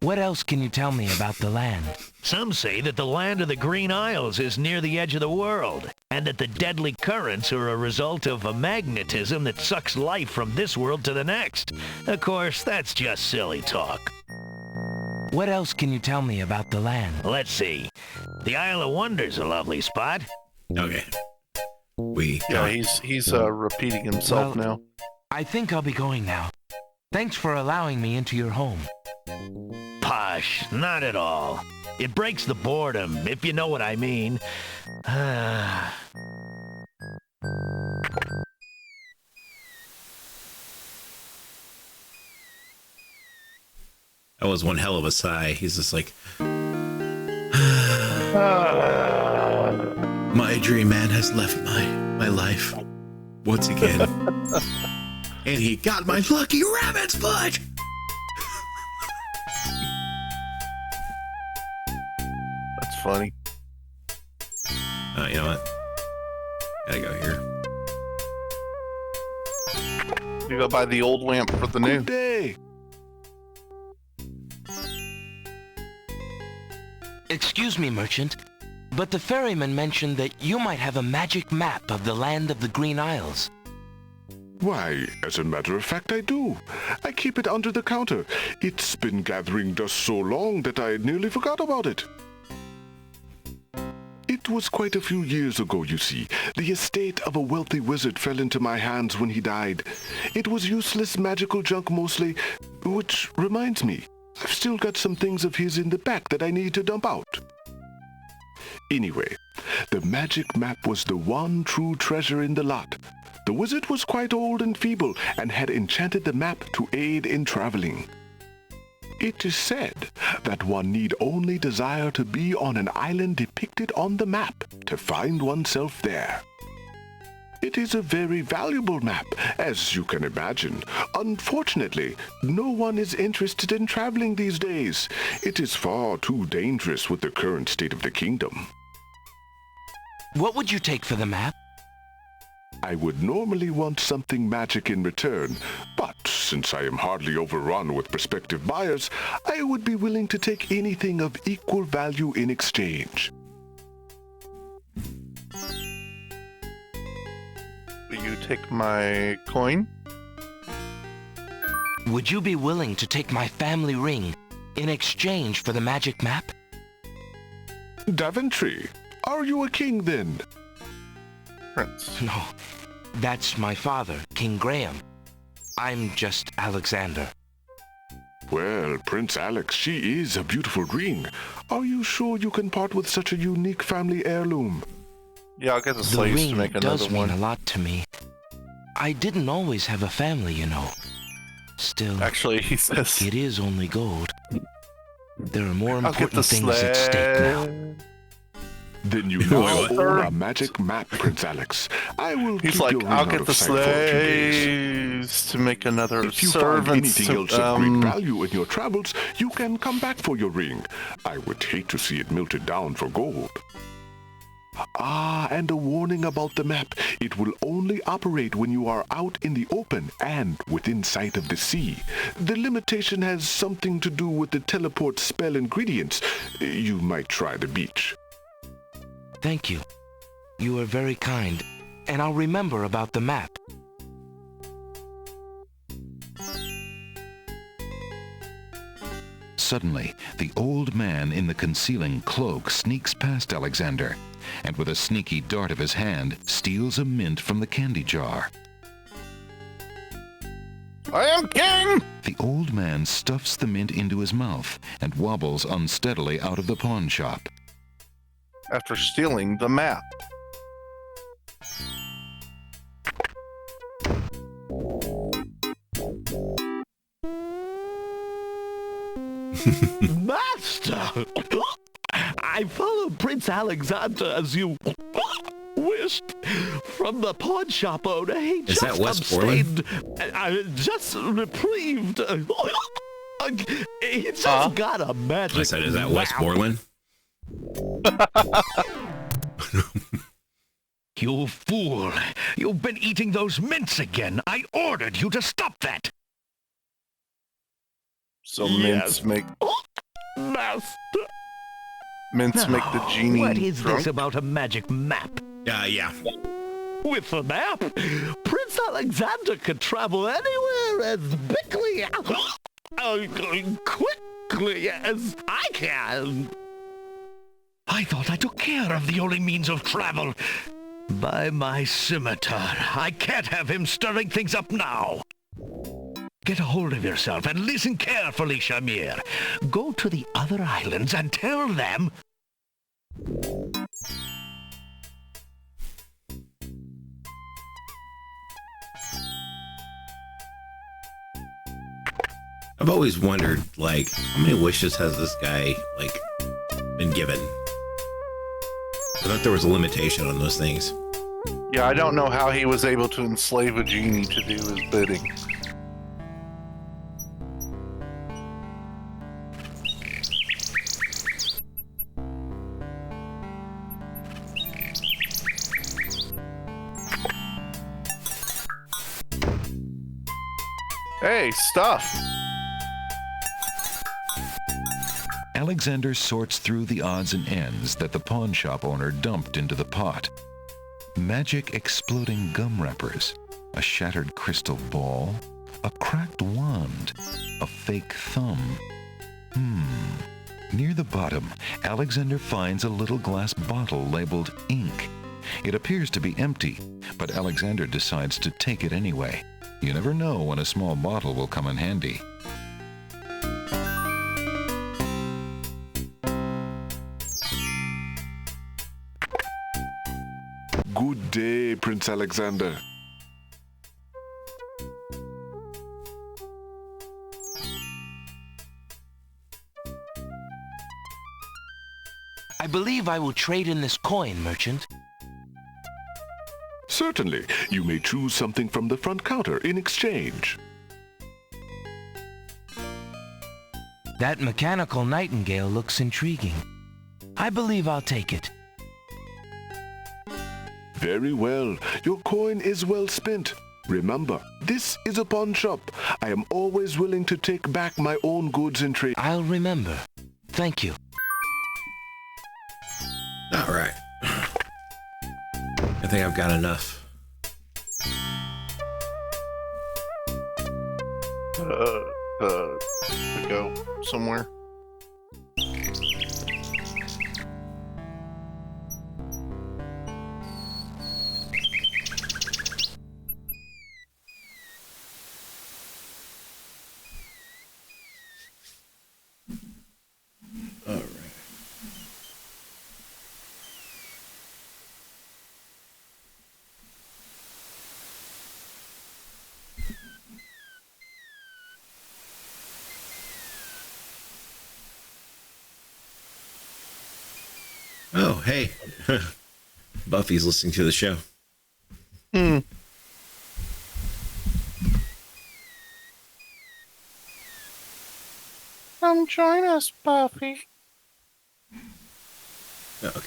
[SPEAKER 4] What else can you tell me about the land?
[SPEAKER 8] Some say that the land of the Green Isles is near the edge of the world, and that the deadly currents are a result of a magnetism that sucks life from this world to the next. Of course, that's just silly talk.
[SPEAKER 4] What else can you tell me about the land?
[SPEAKER 8] Let's see. The Isle of Wonder's a lovely spot.
[SPEAKER 1] Okay.
[SPEAKER 2] Yeah, he's repeating himself
[SPEAKER 4] Well,
[SPEAKER 2] now.
[SPEAKER 4] I think I'll be going now. Thanks for allowing me into your home.
[SPEAKER 8] Posh, not at all. It breaks the boredom, if you know what I mean.
[SPEAKER 1] That was one hell of a sigh. He's just like, my dream man has left my life once again. And he got my lucky rabbit's foot.
[SPEAKER 2] That's funny.
[SPEAKER 1] You know what? Gotta go here.
[SPEAKER 2] You go buy the old lamp for the new.
[SPEAKER 10] Good day.
[SPEAKER 4] Excuse me, merchant. But the ferryman mentioned that you might have a magic map of the land of the Green Isles.
[SPEAKER 10] Why, as a matter of fact, I do. I keep it under the counter. It's been gathering dust so long that I nearly forgot about it. It was quite a few years ago, you see. The estate of a wealthy wizard fell into my hands when he died. It was useless magical junk mostly, which reminds me, I've still got some things of his in the back that I need to dump out. Anyway, the magic map was the one true treasure in the lot. The wizard was quite old and feeble and had enchanted the map to aid in traveling. It is said that one need only desire to be on an island depicted on the map to find oneself there. It is a very valuable map, as you can imagine. Unfortunately, no one is interested in traveling these days. It is far too dangerous with the current state of the kingdom.
[SPEAKER 4] What would you take for the map?
[SPEAKER 10] I would normally want something magic in return, but since I am hardly overrun with prospective buyers, I would be willing to take anything of equal value in exchange.
[SPEAKER 2] Will you take my coin?
[SPEAKER 4] Would you be willing to take my family ring in exchange for the magic map?
[SPEAKER 10] Daventry, are you a king then?
[SPEAKER 2] Prince.
[SPEAKER 4] No, that's my father, King Graham. I'm just Alexander.
[SPEAKER 10] Well, Prince Alex, she is a beautiful ring. Are you sure you can part with such a unique family heirloom?
[SPEAKER 2] Yeah, I'll get the slaves to make another
[SPEAKER 4] does
[SPEAKER 2] one.
[SPEAKER 4] mean a lot to me. I didn't always have a family, you know. Still,
[SPEAKER 2] actually, he says
[SPEAKER 4] it is only gold. There are more
[SPEAKER 2] I'll get the
[SPEAKER 4] important things at stake now.
[SPEAKER 10] Then you now own a magic map, Prince Alex. I will
[SPEAKER 2] He's
[SPEAKER 10] keep
[SPEAKER 2] like,
[SPEAKER 10] your ring
[SPEAKER 2] I'll
[SPEAKER 10] out
[SPEAKER 2] get
[SPEAKER 10] of
[SPEAKER 2] the
[SPEAKER 10] sight for a few days.
[SPEAKER 2] slaves to make another
[SPEAKER 10] If you
[SPEAKER 2] servant.
[SPEAKER 10] find anything else of great value in your travels, you can come back for your ring. I would hate to see it melted down for gold. Ah, and a warning about the map. It will only operate when you are out in the open and within sight of the sea. The limitation has something to do with the teleport spell ingredients. You might try the beach.
[SPEAKER 4] Thank you. You are very kind, and I'll remember about the map.
[SPEAKER 3] Suddenly, the old man in the concealing cloak sneaks past Alexander, and with a sneaky dart of his hand, steals a mint from the candy jar.
[SPEAKER 2] I am king!
[SPEAKER 3] The old man stuffs the mint into his mouth and wobbles unsteadily out of the pawn shop.
[SPEAKER 2] After stealing the map.
[SPEAKER 8] Master! I followed Prince Alexander as you wished from the pawn shop owner. He
[SPEAKER 1] Is that Westmoreland?
[SPEAKER 8] Just reprieved. He just got a magic.
[SPEAKER 1] I said, is that Westmoreland?
[SPEAKER 8] You fool! You've been eating those mints again. I ordered you to stop that.
[SPEAKER 2] So mints make
[SPEAKER 8] Master.
[SPEAKER 2] mints make the genie
[SPEAKER 8] What is
[SPEAKER 2] drunk?
[SPEAKER 8] this about a magic map?
[SPEAKER 1] Yeah.
[SPEAKER 8] With the map, Prince Alexander could travel anywhere as quickly as I can. I thought I took care of the only means of travel. By my scimitar, I can't have him stirring things up now. Get a hold of yourself and listen carefully, Shamir. Go to the other islands and tell them...
[SPEAKER 1] I've always wondered, like, how many wishes has this guy, like, been given? I thought there was a limitation on those things.
[SPEAKER 2] Yeah, I don't know how he was able to enslave a genie to do his bidding. Hey, stuff!
[SPEAKER 3] Alexander sorts through the odds and ends that the pawn shop owner dumped into the pot. Magic exploding gum wrappers, a shattered crystal ball, a cracked wand, a fake thumb. Near the bottom, Alexander finds a little glass bottle labeled ink. It appears to be empty, but Alexander decides to take it anyway. You never know when a small bottle will come in handy.
[SPEAKER 10] Good day, Prince Alexander.
[SPEAKER 4] I believe I will trade in this coin, merchant.
[SPEAKER 10] Certainly. You may choose something from the front counter in exchange.
[SPEAKER 4] That mechanical nightingale looks intriguing. I believe I'll take it.
[SPEAKER 10] Very well. Your coin is well spent. Remember, this is a pawn shop. I am always willing to take back my own goods in trade.
[SPEAKER 4] I'll remember. Thank you.
[SPEAKER 1] All right. I think I've got enough.
[SPEAKER 2] To go somewhere.
[SPEAKER 1] All right. Oh, hey. Buffy's listening to the show.
[SPEAKER 2] Come join us, Buffy.
[SPEAKER 1] Okay.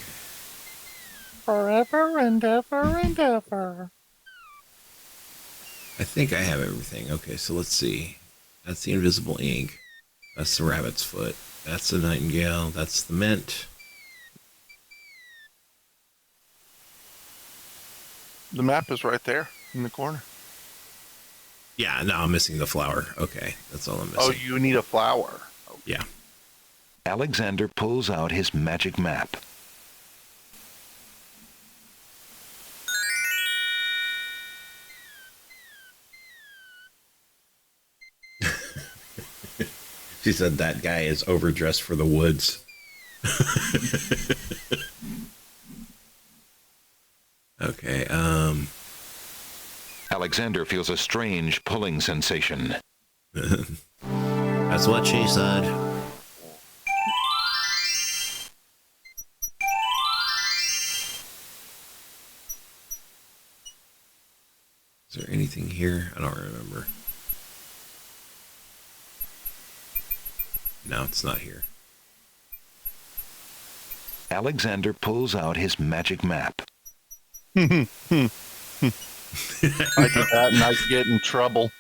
[SPEAKER 2] Forever and ever and ever.
[SPEAKER 1] I think I have everything. Okay, so let's see. That's the invisible ink. That's the rabbit's foot. That's the nightingale. That's the mint.
[SPEAKER 2] The map is right there in the corner.
[SPEAKER 1] Yeah, no, I'm missing the flower. Okay, that's all I'm missing.
[SPEAKER 2] Oh, you need a flower. Okay.
[SPEAKER 1] Yeah.
[SPEAKER 3] Alexander pulls out his magic map.
[SPEAKER 1] She said that guy is overdressed for the woods. Okay,
[SPEAKER 3] Alexander feels a strange pulling sensation.
[SPEAKER 1] That's what she said. Is there anything here? I don't remember. No, it's not here.
[SPEAKER 3] Alexander pulls out his magic map.
[SPEAKER 2] I did that and I get in trouble.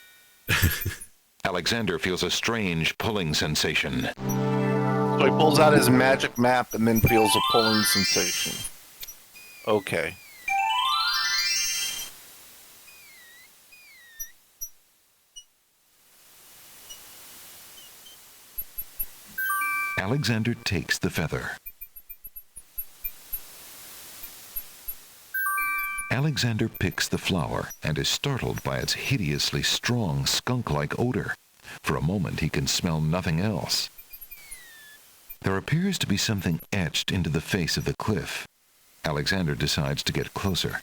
[SPEAKER 3] Alexander feels a strange pulling sensation.
[SPEAKER 2] So he pulls out his magic map and then feels a pulling sensation. Okay.
[SPEAKER 3] Alexander takes the feather. Alexander picks the flower and is startled by its hideously strong skunk-like odor. For a moment, he can smell nothing else. There appears to be something etched into the face of the cliff. Alexander decides to get closer.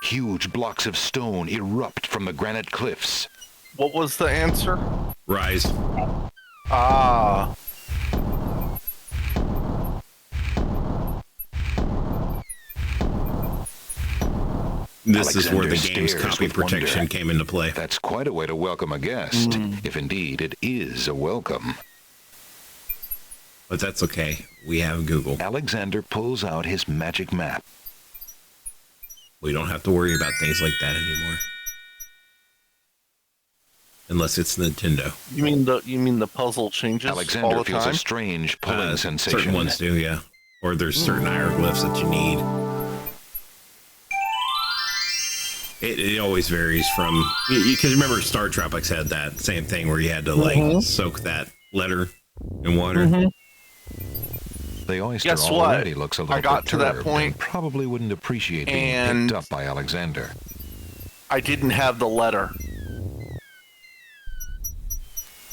[SPEAKER 3] Huge blocks of stone erupt from the granite cliffs.
[SPEAKER 2] What was the answer?
[SPEAKER 1] Rise.
[SPEAKER 2] Ah.
[SPEAKER 1] This is where the
[SPEAKER 3] Alexander
[SPEAKER 1] game's
[SPEAKER 3] stares
[SPEAKER 1] copy
[SPEAKER 3] with
[SPEAKER 1] protection
[SPEAKER 3] wonder.
[SPEAKER 1] came into play.
[SPEAKER 3] That's quite a way to welcome a guest, if indeed it is a welcome.
[SPEAKER 1] But that's okay. We have Google.
[SPEAKER 3] Alexander pulls out his magic map.
[SPEAKER 1] We don't have to worry about things like that anymore. unless it's Nintendo.
[SPEAKER 2] You mean the puzzle changes
[SPEAKER 3] Alexander
[SPEAKER 2] all the
[SPEAKER 3] feels
[SPEAKER 2] time?
[SPEAKER 3] a strange pulling sensation.
[SPEAKER 1] Certain ones do, yeah. Or there's certain hieroglyphs that you need. It always varies from, because remember Star Tropics had that same thing where you had to like soak that letter in water.
[SPEAKER 3] The oyster
[SPEAKER 2] Guess
[SPEAKER 3] already
[SPEAKER 2] what?
[SPEAKER 3] looks a little
[SPEAKER 2] I got to that
[SPEAKER 3] perturbed
[SPEAKER 2] point,
[SPEAKER 3] and probably wouldn't appreciate being
[SPEAKER 2] and
[SPEAKER 3] picked up by Alexander.
[SPEAKER 2] I didn't have the letter.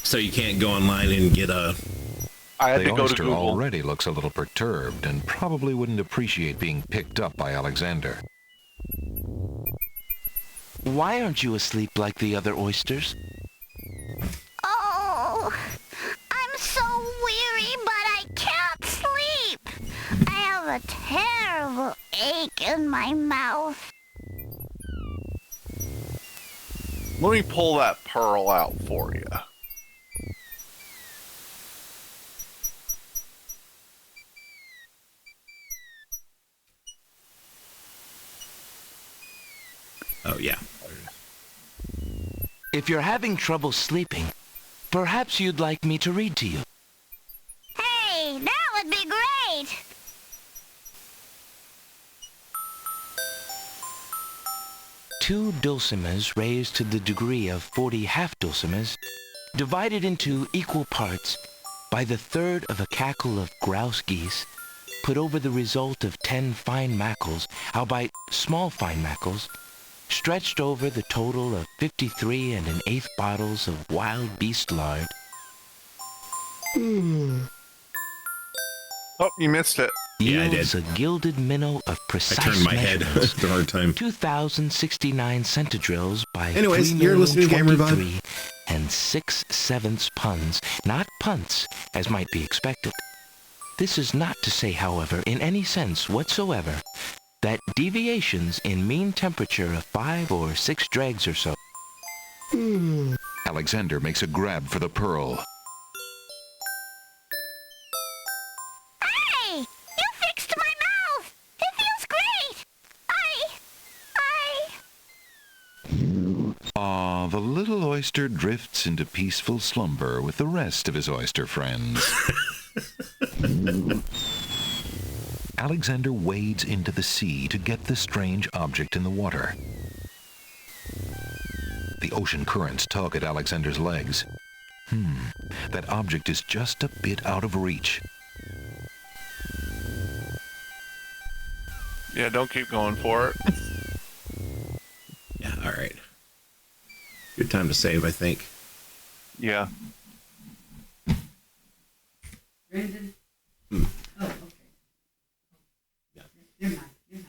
[SPEAKER 1] So you can't go online and get a...
[SPEAKER 2] I had
[SPEAKER 3] The
[SPEAKER 2] to go to
[SPEAKER 3] oyster
[SPEAKER 2] Google.
[SPEAKER 3] already looks a little perturbed and probably wouldn't appreciate being picked up by Alexander.
[SPEAKER 4] Why aren't you asleep like the other oysters?
[SPEAKER 12] Oh, I'm so weary, but I can't sleep. I have a terrible ache in my mouth.
[SPEAKER 2] Let me pull that pearl out for you.
[SPEAKER 1] Oh, yeah.
[SPEAKER 4] If you're having trouble sleeping, perhaps you'd like me to read to you.
[SPEAKER 12] Hey, that would be great.
[SPEAKER 4] Two dulcimers raised to the degree of 40 half-dulcimers, divided into equal parts by the third of a cackle of grouse geese, put over the result of 10 fine mackles, albeit small fine mackles, stretched over the total of 53 1/8 bottles of wild beast lard.
[SPEAKER 2] Oh, you missed it.
[SPEAKER 1] Yeah, I
[SPEAKER 4] Yields
[SPEAKER 1] did.
[SPEAKER 4] a gilded minnow of precise
[SPEAKER 1] I turned my head.
[SPEAKER 4] measurements.
[SPEAKER 1] It's a hard time.
[SPEAKER 4] 2,069 centidrills by
[SPEAKER 1] Anyways, you're listening to Game Revive.
[SPEAKER 4] 3,023 and 6/7 puns, not punts, as might be expected. This is not to say, however, in any sense whatsoever, that deviations in mean temperature of 5 or 6 dregs or so.
[SPEAKER 3] Alexander makes a grab for the pearl.
[SPEAKER 12] Hey, you fixed my mouth. It feels great.
[SPEAKER 3] The little oyster drifts into peaceful slumber with the rest of his oyster friends. Alexander wades into the sea to get the strange object in the water. The ocean currents tug at Alexander's legs. That object is just a bit out of reach.
[SPEAKER 2] Yeah, don't keep going for it.
[SPEAKER 1] Yeah, all right. Good time to save, I think.
[SPEAKER 2] Yeah.
[SPEAKER 14] Brandon? Oh, okay.
[SPEAKER 1] Yeah.
[SPEAKER 14] You're not. You're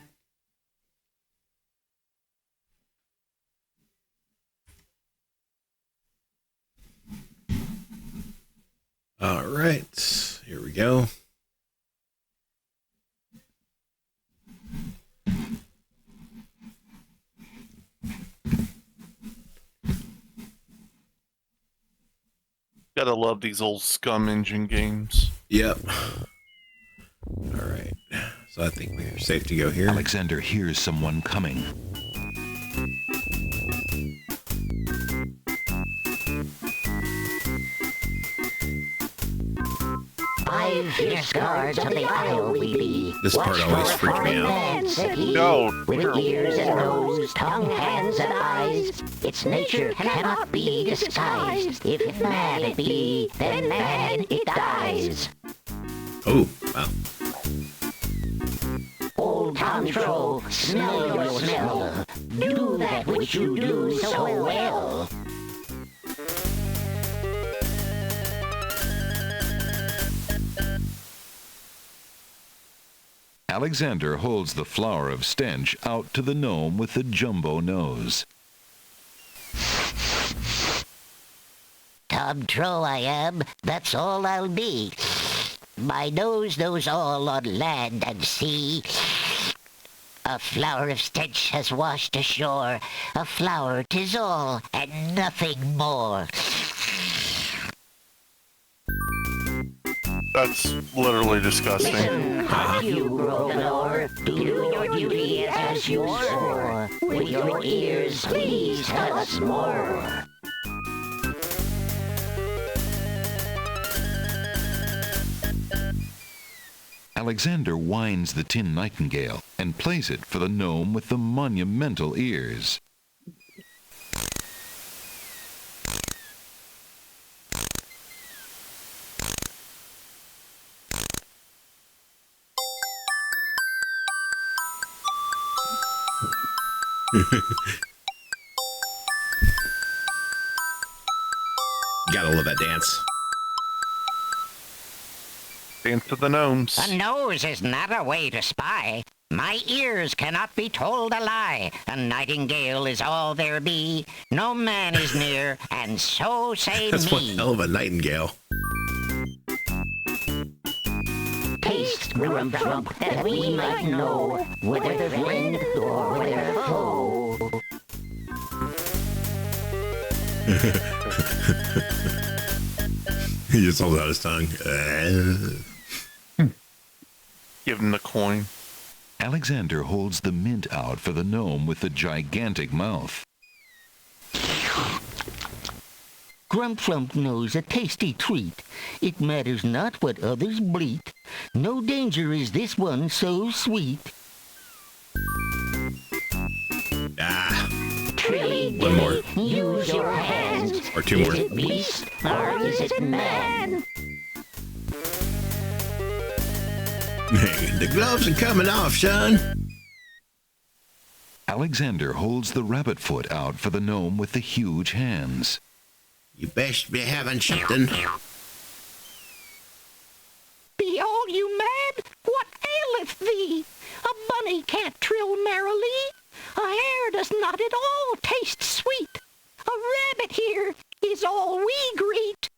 [SPEAKER 14] not.
[SPEAKER 1] All right. Here we go.
[SPEAKER 2] Gotta love these old Scum Engine games.
[SPEAKER 1] Yep. All right. So I think we're safe to go here.
[SPEAKER 3] Alexander hears someone coming.
[SPEAKER 9] Five fierce guards of the isle we be.
[SPEAKER 1] This part always freaked me out.
[SPEAKER 2] No.
[SPEAKER 9] With ears and nose, tongue, hands, and eyes, its nature cannot be disguised. If mad it be, then mad it dies.
[SPEAKER 1] Oh, wow.
[SPEAKER 9] Old Tom Troll, smell your smell. Do that which you do so well.
[SPEAKER 3] Alexander holds the flower of stench out to the gnome with the jumbo nose.
[SPEAKER 9] Tom Troll I am, that's all I'll be. My nose knows all on land and sea. A flower of stench has washed ashore. A flower 'tis all, and nothing more.
[SPEAKER 2] That's literally disgusting.
[SPEAKER 9] Listen, hark you, Groganor. Do your duty as you swore. With your ears, please tell us more.
[SPEAKER 3] Alexander winds the tin nightingale and plays it for the gnome with the monumental ears.
[SPEAKER 1] Gotta love that dance.
[SPEAKER 2] Dance to the gnomes.
[SPEAKER 11] A nose is not a way to spy. My ears cannot be told a lie. A nightingale is all there be. No man is near, and so say
[SPEAKER 1] That's one
[SPEAKER 11] me.
[SPEAKER 1] hell of a nightingale.
[SPEAKER 11] Taste grump that we might know whether friend or whether foe.
[SPEAKER 1] He just holds out his tongue.
[SPEAKER 2] Give him the coin.
[SPEAKER 3] Alexander holds the mint out for the gnome with the gigantic mouth.
[SPEAKER 9] Grump knows a tasty treat. It matters not what others bleat. No danger is this one so sweet.
[SPEAKER 1] One more.
[SPEAKER 11] Use your hands.
[SPEAKER 1] Or two more.
[SPEAKER 11] Is it beast or is it man?
[SPEAKER 1] The gloves are coming off, son.
[SPEAKER 3] Alexander holds the rabbit foot out for the gnome with the huge hands.
[SPEAKER 1] You best be having something.
[SPEAKER 11] Be all you mad? What aileth thee? A bunny can't trill merrily. A hare does not at all taste sweet. A rabbit here is all we greet.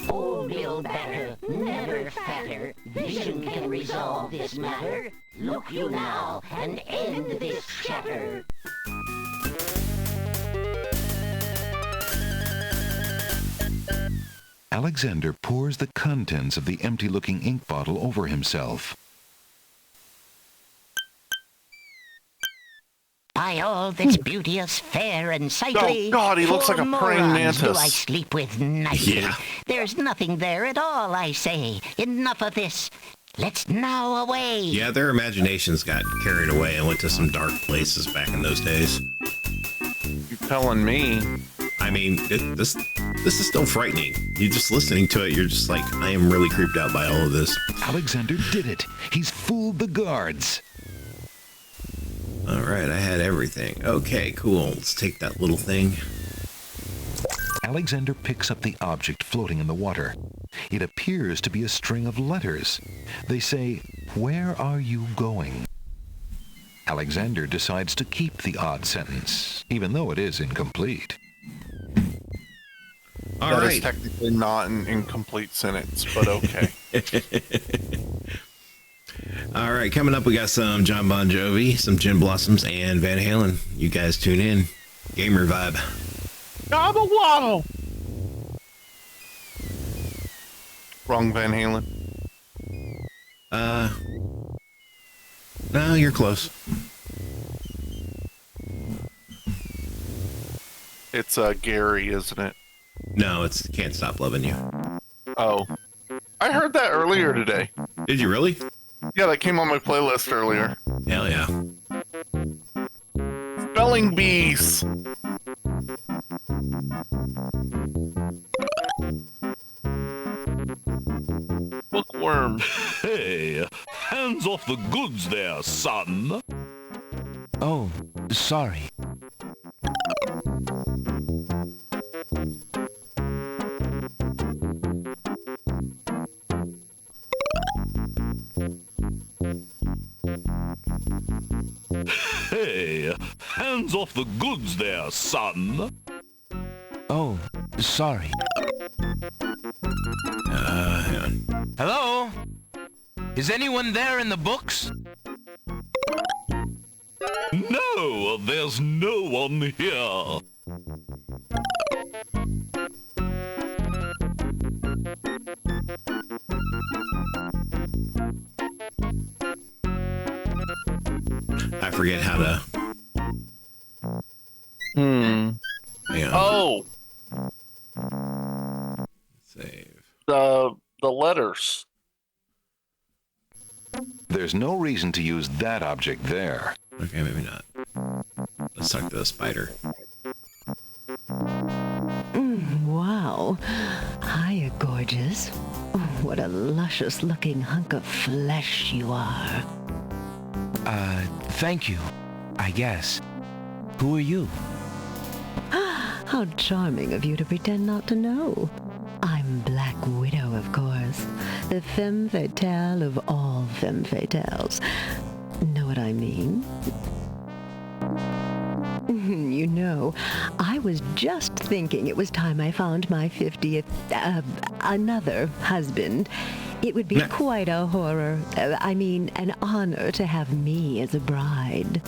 [SPEAKER 11] Old Bill Batter, never fatter. Vision can resolve this matter. Look you now and end this chatter.
[SPEAKER 3] Alexander pours the contents of the empty-looking ink bottle over himself.
[SPEAKER 11] By all that's beauteous, fair, and sightly.
[SPEAKER 2] Oh, God, he looks like a praying
[SPEAKER 11] morons do
[SPEAKER 2] mantis.
[SPEAKER 11] I sleep with nightly.
[SPEAKER 1] Yeah.
[SPEAKER 11] There's nothing there at all, I say. Enough of this. Let's now away.
[SPEAKER 1] Yeah, their imaginations got carried away and went to some dark places back in those days.
[SPEAKER 2] You telling me?
[SPEAKER 1] I mean, this is still frightening. You're just listening to it. You're just like, I am really creeped out by all of this.
[SPEAKER 3] Alexander did it. He's fooled the guards.
[SPEAKER 1] All right, I had everything. Okay, cool. Let's take that little thing.
[SPEAKER 3] Alexander picks up the object floating in the water. It appears to be a string of letters. They say, "Where are you going?" Alexander decides to keep the odd sentence, even though it is incomplete.
[SPEAKER 1] All
[SPEAKER 2] That is
[SPEAKER 1] right.
[SPEAKER 2] technically not an incomplete sentence, but okay.
[SPEAKER 1] All right, coming up, we got some John Bon Jovi, some Gin Blossoms, and Van Halen. You guys tune in. Game Revibe.
[SPEAKER 2] Gobble waddle. Wrong Van Halen.
[SPEAKER 1] No, you're close.
[SPEAKER 2] It's Gary, isn't it?
[SPEAKER 1] No, it's Can't Stop Loving You.
[SPEAKER 2] Oh. I heard that earlier today.
[SPEAKER 1] Did you really?
[SPEAKER 2] Yeah, that came on my playlist earlier.
[SPEAKER 1] Hell yeah.
[SPEAKER 2] Spelling bees. Bookworm.
[SPEAKER 5] Hey, hands off the goods there, son.
[SPEAKER 4] Oh, sorry.
[SPEAKER 5] Hey, hands off the goods there, son.
[SPEAKER 4] Oh, sorry.
[SPEAKER 1] Hang on.
[SPEAKER 4] Hello? Is anyone there in the books?
[SPEAKER 5] No, there's no one here.
[SPEAKER 1] I forget how to...
[SPEAKER 2] Hang on.
[SPEAKER 1] Oh!
[SPEAKER 2] Oh,
[SPEAKER 1] Save.
[SPEAKER 2] the purse.
[SPEAKER 3] There's no reason to use that object there.
[SPEAKER 1] Okay, maybe not. Let's talk to the spider.
[SPEAKER 15] Wow. Hiya, gorgeous. Oh, what a luscious-looking hunk of flesh you are.
[SPEAKER 4] Thank you, I guess. Who are you?
[SPEAKER 15] How charming of you to pretend not to know. I'm Black Widow, of course. The femme fatale of all femme fatales. Know what I mean? You know, I was just thinking it was time I found my 50th, another husband. It would be quite a horror, an honor to have me as a bride.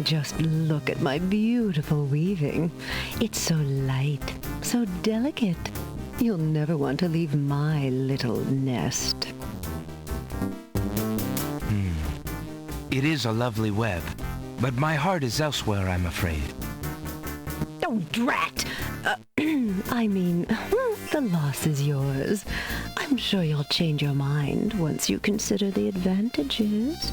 [SPEAKER 15] Just look at my beautiful weaving. It's so light, so delicate. You'll never want to leave my little nest.
[SPEAKER 4] It is a lovely web, but my heart is elsewhere, I'm afraid.
[SPEAKER 15] Oh, drat! The loss is yours. I'm sure you'll change your mind once you consider the advantages.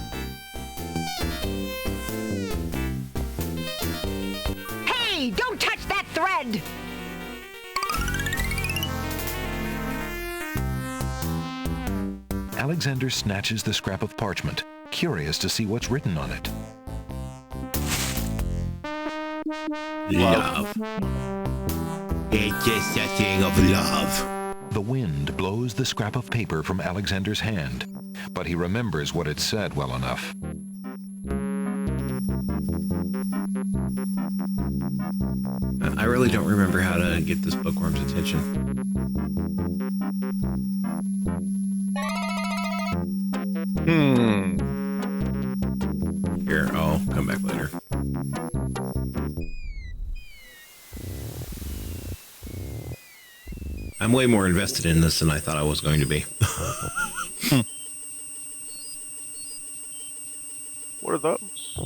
[SPEAKER 11] Hey, don't touch that thread!
[SPEAKER 3] Alexander snatches the scrap of parchment, curious to see what's written on it.
[SPEAKER 1] Love. It's just a thing of love.
[SPEAKER 3] The wind blows the scrap of paper from Alexander's hand, but he remembers what it said well enough.
[SPEAKER 1] I really don't remember how to get this bookworm's attention. Here, I'll come back later. I'm way more invested in this than I thought I was going to be.
[SPEAKER 2] What are those?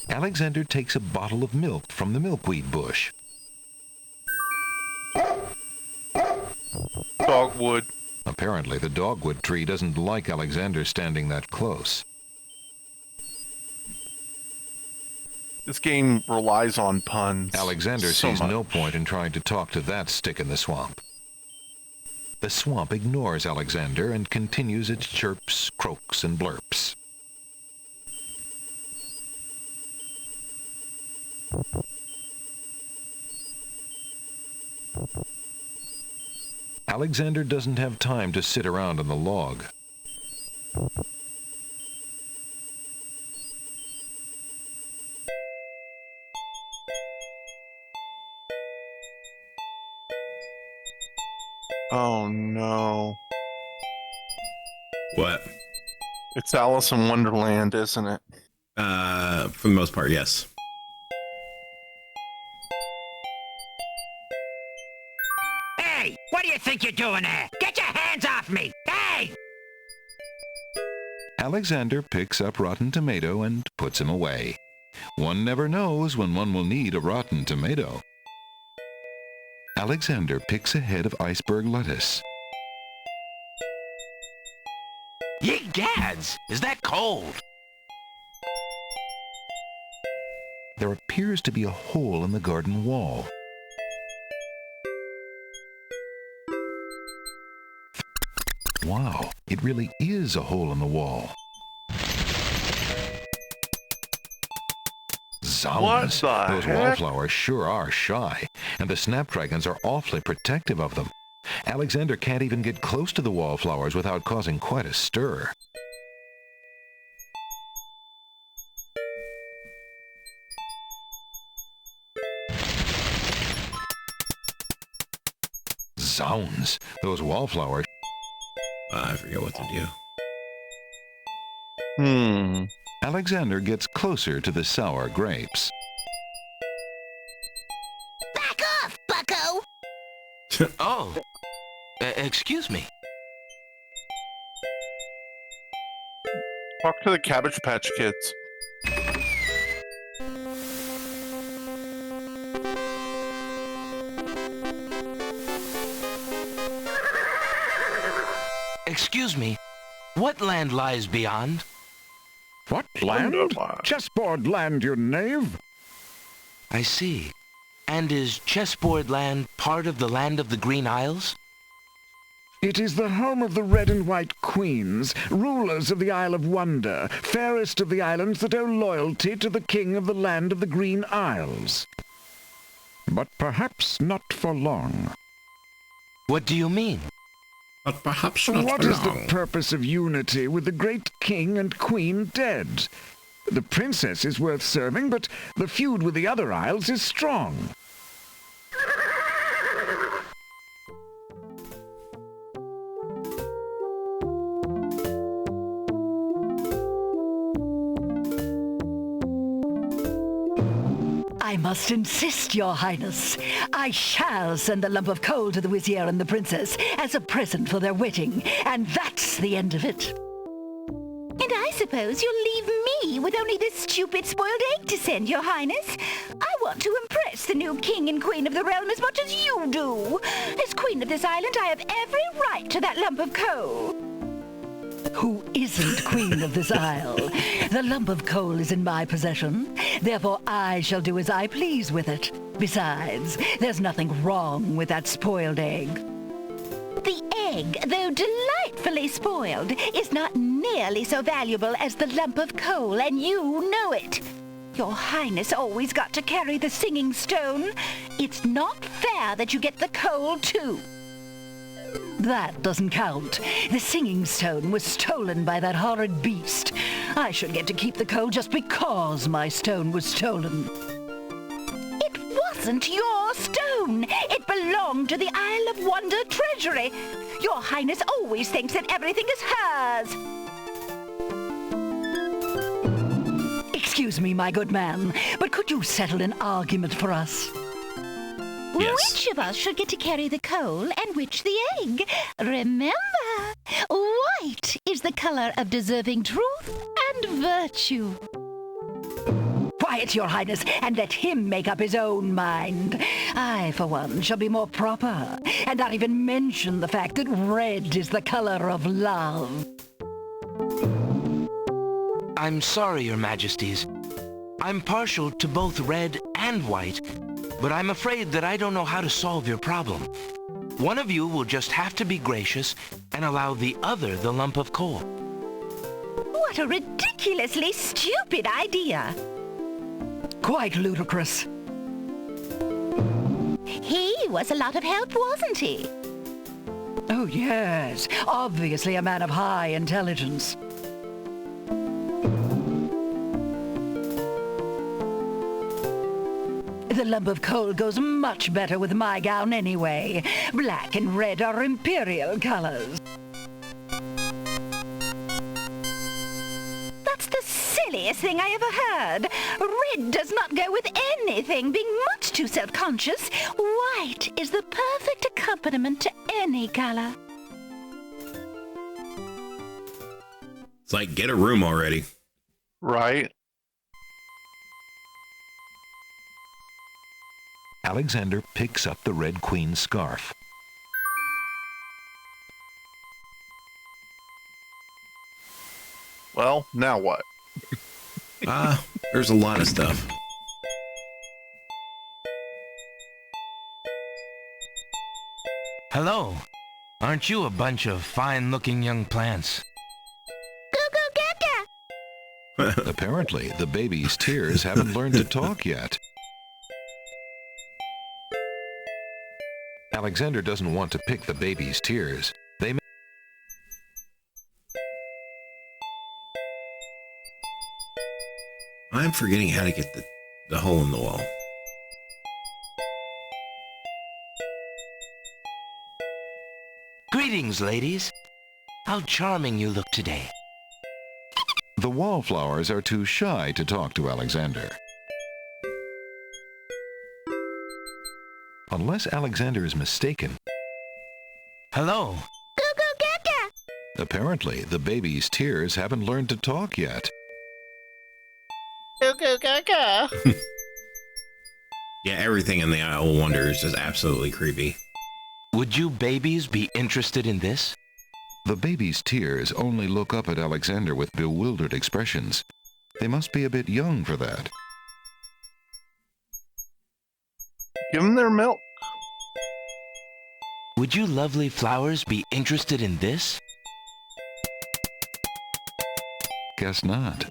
[SPEAKER 3] Alexander takes a bottle of milk from the milkweed bush.
[SPEAKER 2] Dogwood.
[SPEAKER 3] Apparently, the dogwood tree doesn't like Alexander standing that close.
[SPEAKER 2] This game relies on puns.
[SPEAKER 3] Alexander sees no point in trying to talk to that stick in the swamp. The swamp ignores Alexander and continues its chirps, croaks, and blurps. Alexander doesn't have time to sit around on the log.
[SPEAKER 2] Oh no.
[SPEAKER 1] What?
[SPEAKER 2] It's Alice in Wonderland, isn't it?
[SPEAKER 1] For the most part, yes.
[SPEAKER 9] Hey, what do you think you're doing there? Get your hands off me! Hey!
[SPEAKER 3] Alexander picks up rotten tomato and puts him away. One never knows when one will need a rotten tomato. Alexander picks a head of iceberg lettuce.
[SPEAKER 4] Ye gads! Is that cold?
[SPEAKER 3] There appears to be a hole in the garden wall. Wow, it really is a hole in the wall. Zounds, those wallflowers sure are shy, and the snapdragons are awfully protective of them. Alexander can't even get close to the wallflowers without causing quite a stir. Zounds, those wallflowers.
[SPEAKER 1] I forget what to
[SPEAKER 2] do.
[SPEAKER 3] Alexander gets closer to the sour grapes.
[SPEAKER 12] Back off, bucko!
[SPEAKER 4] Oh, excuse me.
[SPEAKER 2] Talk to the Cabbage Patch Kids.
[SPEAKER 4] Excuse me, what land lies beyond?
[SPEAKER 6] What land? Chessboard land, you knave.
[SPEAKER 4] I see. And is Chessboard Land part of the land of the Green Isles?
[SPEAKER 6] It is the home of the red and white queens, rulers of the Isle of Wonder, fairest of the islands that owe loyalty to the king of the land of the Green Isles. But perhaps not for long.
[SPEAKER 4] What do you mean?
[SPEAKER 1] But perhaps not
[SPEAKER 6] What
[SPEAKER 1] for
[SPEAKER 6] is
[SPEAKER 1] long.
[SPEAKER 6] the purpose of unity with the great king and queen dead? The princess is worth serving, but the feud with the other isles is strong.
[SPEAKER 15] I must insist, Your Highness. I shall send a lump of coal to the Vizier and the Princess as a present for their wedding, and that's the end of it.
[SPEAKER 12] And I suppose you'll leave me with only this stupid spoiled egg to send, Your Highness. I want to impress the new king and queen of the realm as much as you do. As queen of this island, I have every right to that lump of coal.
[SPEAKER 15] Who isn't queen of this isle? The lump of coal is in my possession. Therefore, I shall do as I please with it. Besides, there's nothing wrong with that spoiled egg.
[SPEAKER 12] The egg, though delightfully spoiled, is not nearly so valuable as the lump of coal, and you know it. Your Highness always got to carry the singing stone. It's not fair that you get the coal, too.
[SPEAKER 15] That doesn't count. The singing stone was stolen by that horrid beast. I should get to keep the coal just because my stone was stolen.
[SPEAKER 12] It wasn't your stone. It belonged to the Isle of Wonder treasury. Your Highness always thinks that everything is hers.
[SPEAKER 15] Excuse me, my good man, but could you settle an argument for us?
[SPEAKER 1] Yes.
[SPEAKER 12] Which of us should get to carry the coal and which the egg? Remember, white is the color of deserving truth and virtue.
[SPEAKER 15] Quiet, Your Highness, and let him make up his own mind. I, for one, shall be more proper, and not even mention the fact that red is the color of love.
[SPEAKER 4] I'm sorry, Your Majesties. I'm partial to both red and white, but I'm afraid that I don't know how to solve your problem. One of you will just have to be gracious and allow the other the lump of coal.
[SPEAKER 12] What a ridiculously stupid idea.
[SPEAKER 15] Quite ludicrous.
[SPEAKER 12] He was a lot of help, wasn't he?
[SPEAKER 15] Oh, yes. Obviously a man of high intelligence. The lump of coal goes much better with my gown anyway. Black and red are imperial colors.
[SPEAKER 12] That's the silliest thing I ever heard. Red does not go with anything, being much too self-conscious. White is the perfect accompaniment to any color.
[SPEAKER 1] It's like, get a room already.
[SPEAKER 2] Right?
[SPEAKER 3] Alexander picks up the Red Queen's scarf.
[SPEAKER 2] Well, now what?
[SPEAKER 1] There's a lot of stuff.
[SPEAKER 4] Hello. Aren't you a bunch of fine-looking young plants?
[SPEAKER 3] Apparently, the baby's tears haven't learned to talk yet. Alexander doesn't want to pick the baby's tears. They may...
[SPEAKER 1] I'm forgetting how to get the hole in the wall.
[SPEAKER 4] Greetings, ladies. How charming you look today.
[SPEAKER 3] The wallflowers are too shy to talk to Alexander. Unless Alexander is mistaken.
[SPEAKER 4] Hello.
[SPEAKER 3] Apparently, the baby's tears haven't learned to talk yet.
[SPEAKER 1] Yeah, everything in the Isle of Wonder is just absolutely creepy.
[SPEAKER 4] Would you babies be interested in this?
[SPEAKER 3] The baby's tears only look up at Alexander with bewildered expressions. They must be a bit young for that.
[SPEAKER 2] Give them their milk.
[SPEAKER 4] Would you lovely flowers be interested in this?
[SPEAKER 3] Guess not.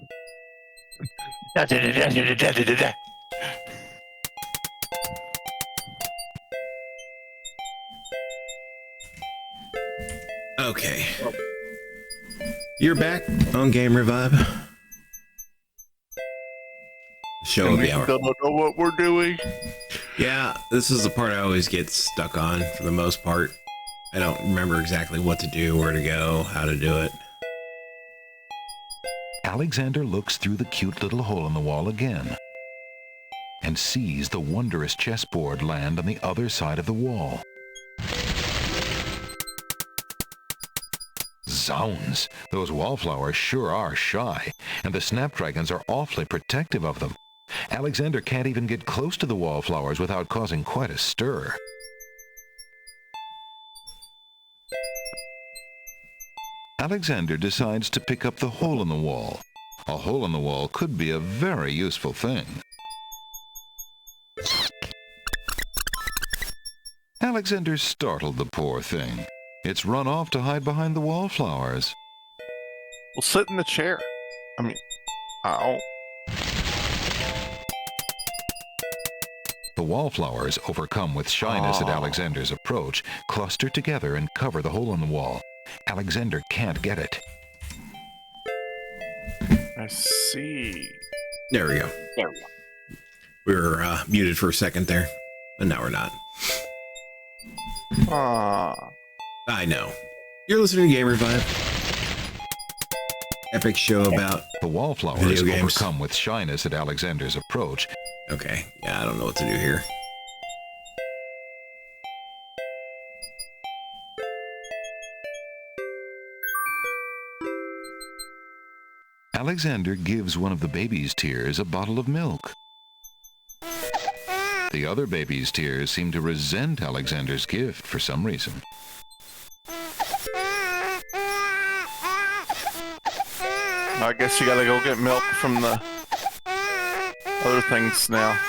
[SPEAKER 1] Okay. You're back on Game Revive. Show of the hour.
[SPEAKER 2] Don't know what we're doing.
[SPEAKER 1] Yeah, this is the part I always get stuck on for the most part. I don't remember exactly what to do, where to go, how to do it.
[SPEAKER 3] Alexander looks through the cute little hole in the wall again and sees the wondrous chessboard land on the other side of the wall. Zounds! Those wallflowers sure are shy, and the snapdragons are awfully protective of them. Alexander can't even get close to the wallflowers without causing quite a stir. Alexander decides to pick up the hole in the wall. A hole in the wall could be a very useful thing. Alexander startled the poor thing. It's run off to hide behind the wallflowers.
[SPEAKER 2] Well, sit in the chair. I mean, ow.
[SPEAKER 3] The wallflowers, overcome with shyness at Alexander's approach, cluster together and cover the hole in the wall. Alexander can't get it.
[SPEAKER 2] I see.
[SPEAKER 1] There we go.
[SPEAKER 2] There we go.
[SPEAKER 1] We were muted for a second there, but now we're not. I know. You're listening to Game Revive. Epic show about
[SPEAKER 3] the wallflowers
[SPEAKER 1] video games.
[SPEAKER 3] Overcome with shyness at Alexander's approach.
[SPEAKER 1] Okay, yeah, I don't know what to do here.
[SPEAKER 3] Alexander gives one of the baby's tears a bottle of milk. The other baby's tears seem to resent Alexander's gift for some reason.
[SPEAKER 2] I guess you gotta go get milk from the other things now.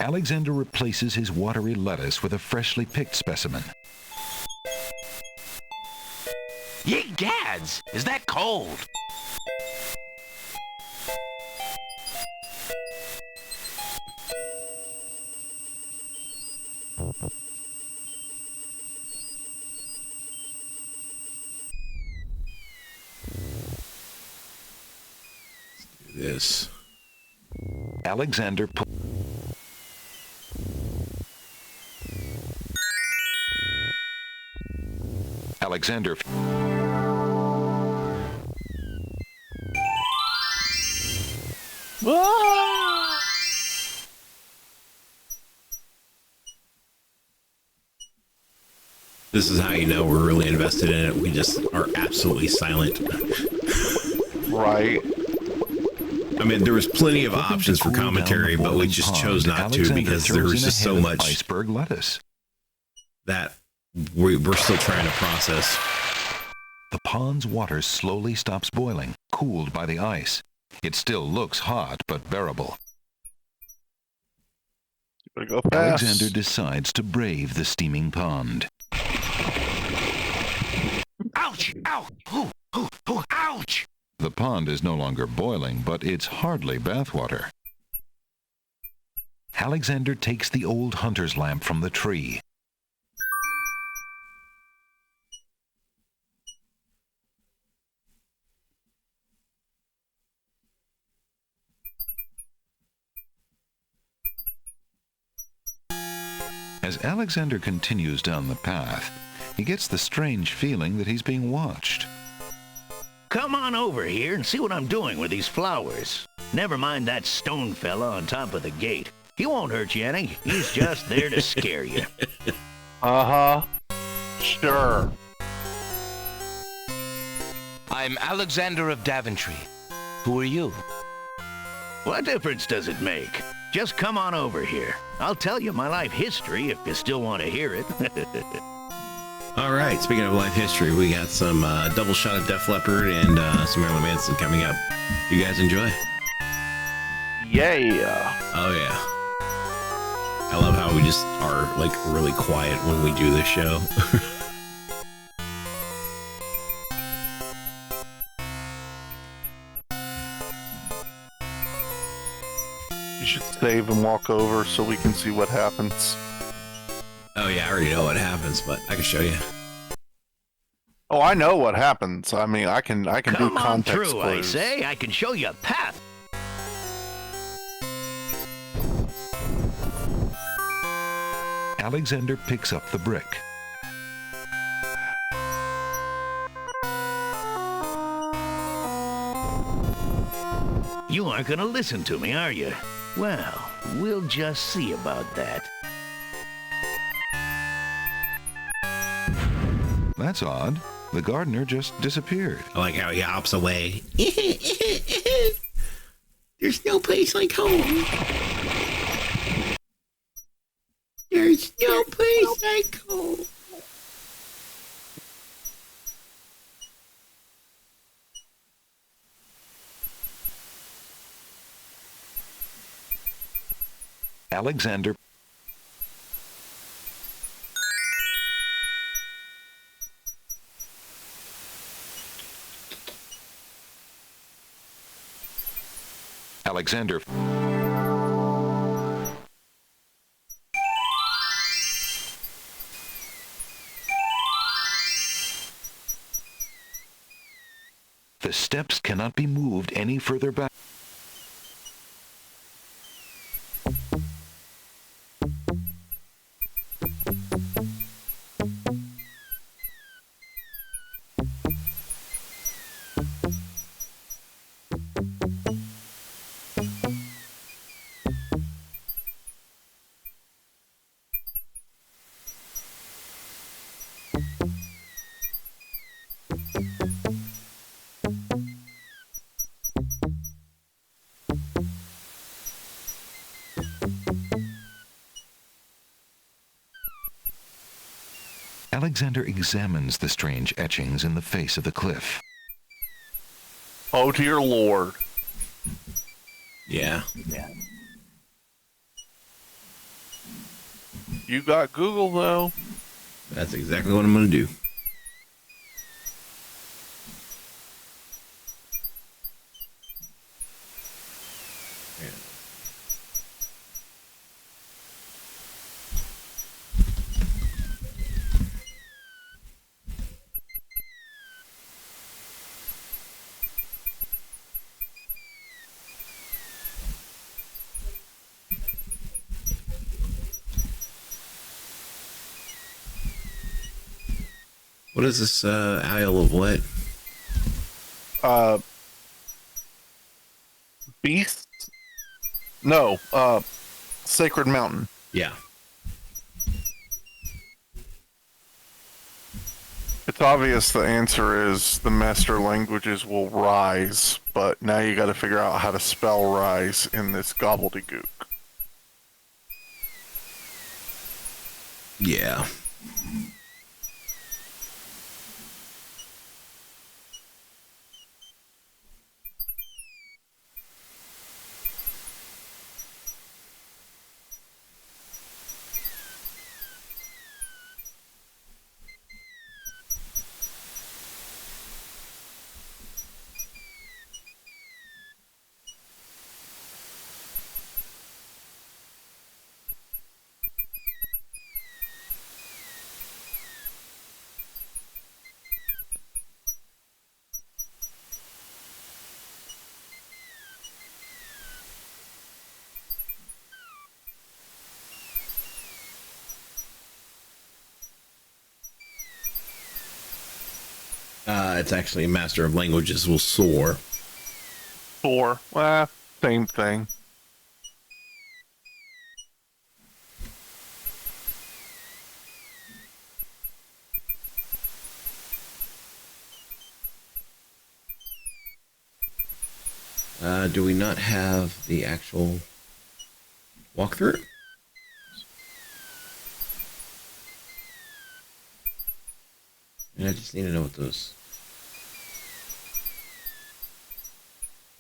[SPEAKER 3] Alexander replaces his watery lettuce with a freshly picked specimen.
[SPEAKER 4] Ye gads! Is that cold?
[SPEAKER 1] This.
[SPEAKER 3] Alexander Alexander
[SPEAKER 1] This is how you know we're really invested in it. We just are absolutely silent.
[SPEAKER 2] Right.
[SPEAKER 1] I mean, there was plenty of options for commentary, but we just chose not to because there was just so much
[SPEAKER 3] iceberg lettuce
[SPEAKER 1] that we're still trying to process.
[SPEAKER 3] The pond's water slowly stops boiling, cooled by the ice. It still looks hot, but bearable.
[SPEAKER 2] You better go fast.
[SPEAKER 3] Alexander decides to brave the steaming pond.
[SPEAKER 4] Ouch! Ow! Ooh, ooh, ooh, ouch!
[SPEAKER 3] The pond is no longer boiling, but it's hardly bathwater. Alexander takes the old hunter's lamp from the tree. As Alexander continues down the path, he gets the strange feeling that he's being watched.
[SPEAKER 9] Come on over here and see what I'm doing with these flowers. Never mind that stone fella on top of the gate. He won't hurt you any. He's just there to scare you.
[SPEAKER 2] Uh-huh. Sure.
[SPEAKER 4] I'm Alexander of Daventry. Who are you?
[SPEAKER 9] What difference does it make?
[SPEAKER 13] Just come on over here. I'll tell you my life history if you still want to hear it.
[SPEAKER 1] All right. Speaking of life history, we got some double shot of Def Leppard and some Marilyn Manson coming up. You guys enjoy?
[SPEAKER 2] Yeah.
[SPEAKER 1] Oh yeah. I love how we just are like really quiet when we do this show.
[SPEAKER 2] You should save and walk over so we can see what happens.
[SPEAKER 1] Oh yeah, I already know what happens, but I can show you.
[SPEAKER 2] Oh, I know what happens. I mean, I can do
[SPEAKER 13] Come on
[SPEAKER 2] context
[SPEAKER 13] through, I
[SPEAKER 2] clues.
[SPEAKER 13] say. I can show you a path.
[SPEAKER 3] Alexander picks up the brick.
[SPEAKER 13] You aren't going to listen to me, are you? Well, we'll just see about that.
[SPEAKER 3] That's odd. The gardener just disappeared.
[SPEAKER 1] I like how he hops away. There's no place like home. There's no place like home.
[SPEAKER 3] Alexander Alexander The steps cannot be moved any further back. Alexander examines the strange etchings in the face of the cliff.
[SPEAKER 2] Oh, dear Lord.
[SPEAKER 1] Yeah.
[SPEAKER 2] You got Google, though.
[SPEAKER 1] That's exactly what I'm going to do. What is this Isle of what?
[SPEAKER 2] Beast? No, Sacred Mountain.
[SPEAKER 1] Yeah.
[SPEAKER 2] It's obvious the answer is the master languages will rise, but now you got to figure out how to spell rise in this gobbledygook.
[SPEAKER 1] Yeah. It's actually a master of languages will soar.
[SPEAKER 2] Soar. Same thing.
[SPEAKER 1] Do we not have the actual walk through. And I just need to know what those.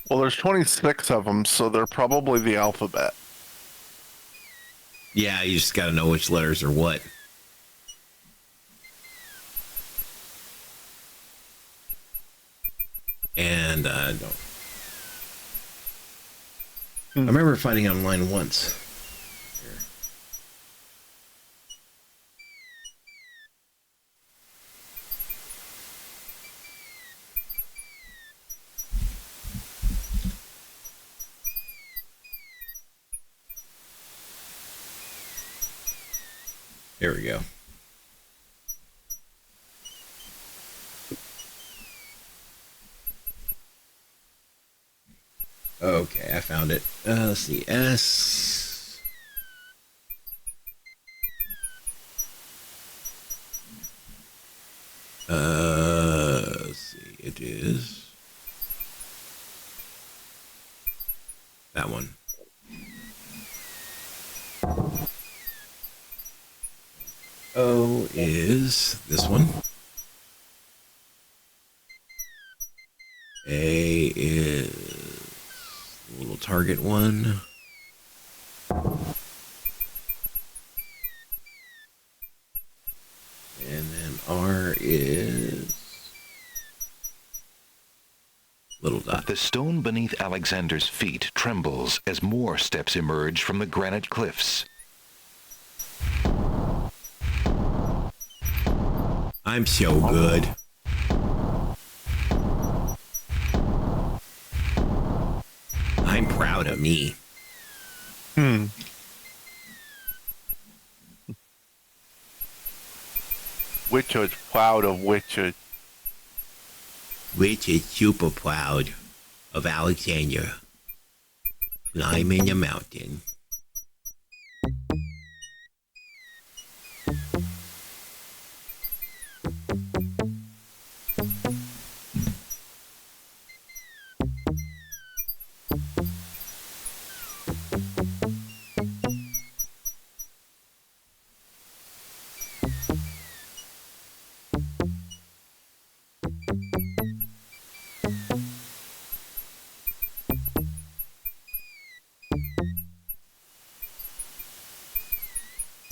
[SPEAKER 2] Well, there's 26 of them, so they're probably the alphabet.
[SPEAKER 1] Yeah, you just got to know which letters are what. And don't. I remember finding it online once. There we go. Okay, I found it. Let's see. S. Let's see. It is that one. O is this one. A is the little target one. And then R is little dot.
[SPEAKER 3] The stone beneath Alexander's feet trembles as more steps emerge from the granite cliffs.
[SPEAKER 1] I'm so good. I'm proud of me.
[SPEAKER 2] Richard's proud of Richard.
[SPEAKER 1] Rich is super proud of Alexander. Climb in the mountain.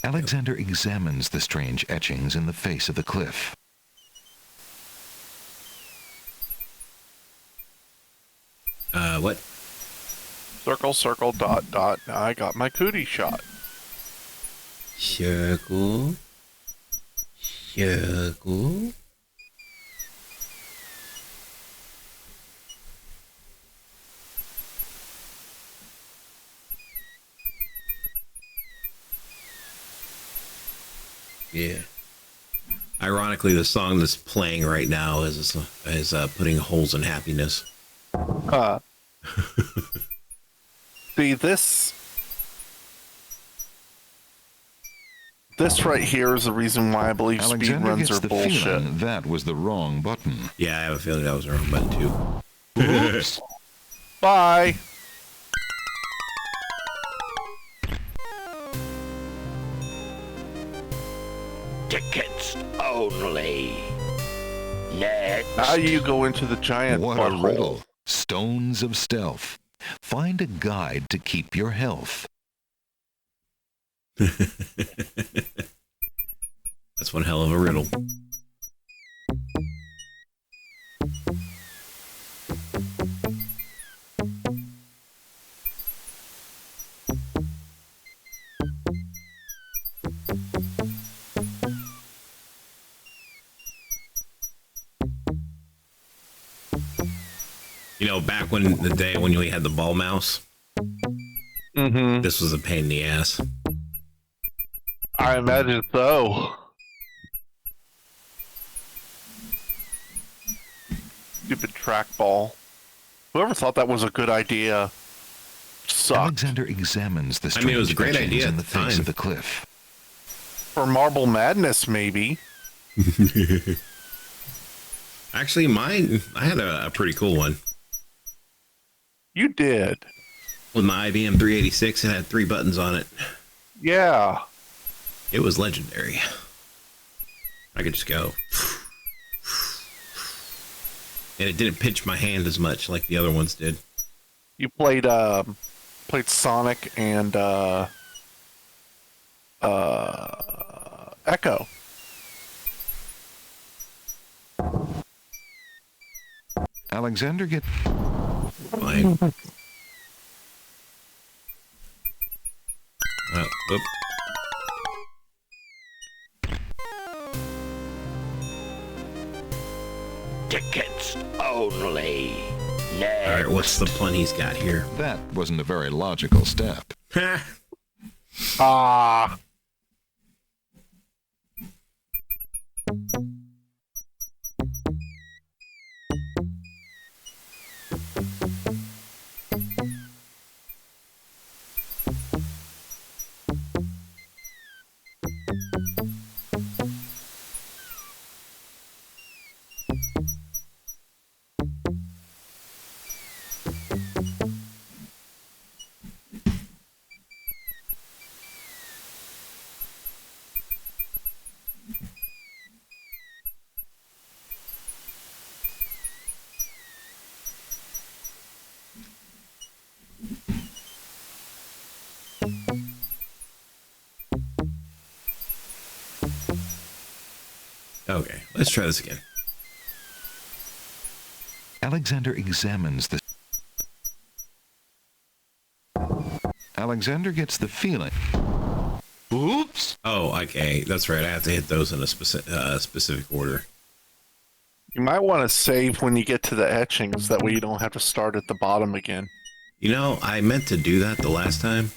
[SPEAKER 3] Alexander examines the strange etchings in the face of the cliff.
[SPEAKER 1] What?
[SPEAKER 2] Circle, circle, dot, dot. Now I got my cootie shot.
[SPEAKER 1] Circle. Circle. Yeah. Ironically, the song that's playing right now is putting holes in happiness.
[SPEAKER 2] See, this right here is the reason why I believe
[SPEAKER 3] Alexander
[SPEAKER 2] speedruns
[SPEAKER 3] gets
[SPEAKER 2] are
[SPEAKER 3] the
[SPEAKER 2] bullshit.
[SPEAKER 3] feeling that was the wrong button.
[SPEAKER 1] Yeah, I have a feeling that was the wrong button too.
[SPEAKER 2] Oops. Bye.
[SPEAKER 9] Tickets only. Next.
[SPEAKER 2] Now you go into the giant
[SPEAKER 3] What a
[SPEAKER 2] butthole.
[SPEAKER 3] riddle. Stones of stealth. Find a guide to keep your health.
[SPEAKER 1] That's one hell of a riddle. You know, back when the day when we had the ball mouse, this was a pain in the ass.
[SPEAKER 2] I imagine so. Stupid trackball. Whoever thought that was a good idea sucked.
[SPEAKER 3] Alexander examines the
[SPEAKER 1] I mean, it was a great
[SPEAKER 3] etchings
[SPEAKER 1] idea
[SPEAKER 3] in
[SPEAKER 1] at
[SPEAKER 3] the
[SPEAKER 1] the
[SPEAKER 3] face
[SPEAKER 1] time.
[SPEAKER 3] of the cliff.
[SPEAKER 2] For Marble Madness, maybe.
[SPEAKER 1] Actually, mine, I had a pretty cool one.
[SPEAKER 2] You did.
[SPEAKER 1] With my IBM 386, it had 3 buttons on it.
[SPEAKER 2] Yeah.
[SPEAKER 1] It was legendary. I could just go. And it didn't pinch my hand as much like the other ones did.
[SPEAKER 2] You played Sonic and Echo.
[SPEAKER 3] Alexander get.
[SPEAKER 1] Fine. Whoop.
[SPEAKER 9] Tickets only.
[SPEAKER 1] All right, what's the pun he's got here?
[SPEAKER 3] That wasn't a very logical step.
[SPEAKER 2] Ah.
[SPEAKER 1] Okay, let's try this again.
[SPEAKER 3] Alexander examines the... Alexander gets the feeling...
[SPEAKER 1] Oops! Oh, okay, that's right. I have to hit those in a specific order.
[SPEAKER 2] You might want to save when you get to the etchings. That way you don't have to start at the bottom again.
[SPEAKER 1] You know, I meant to do that the last time.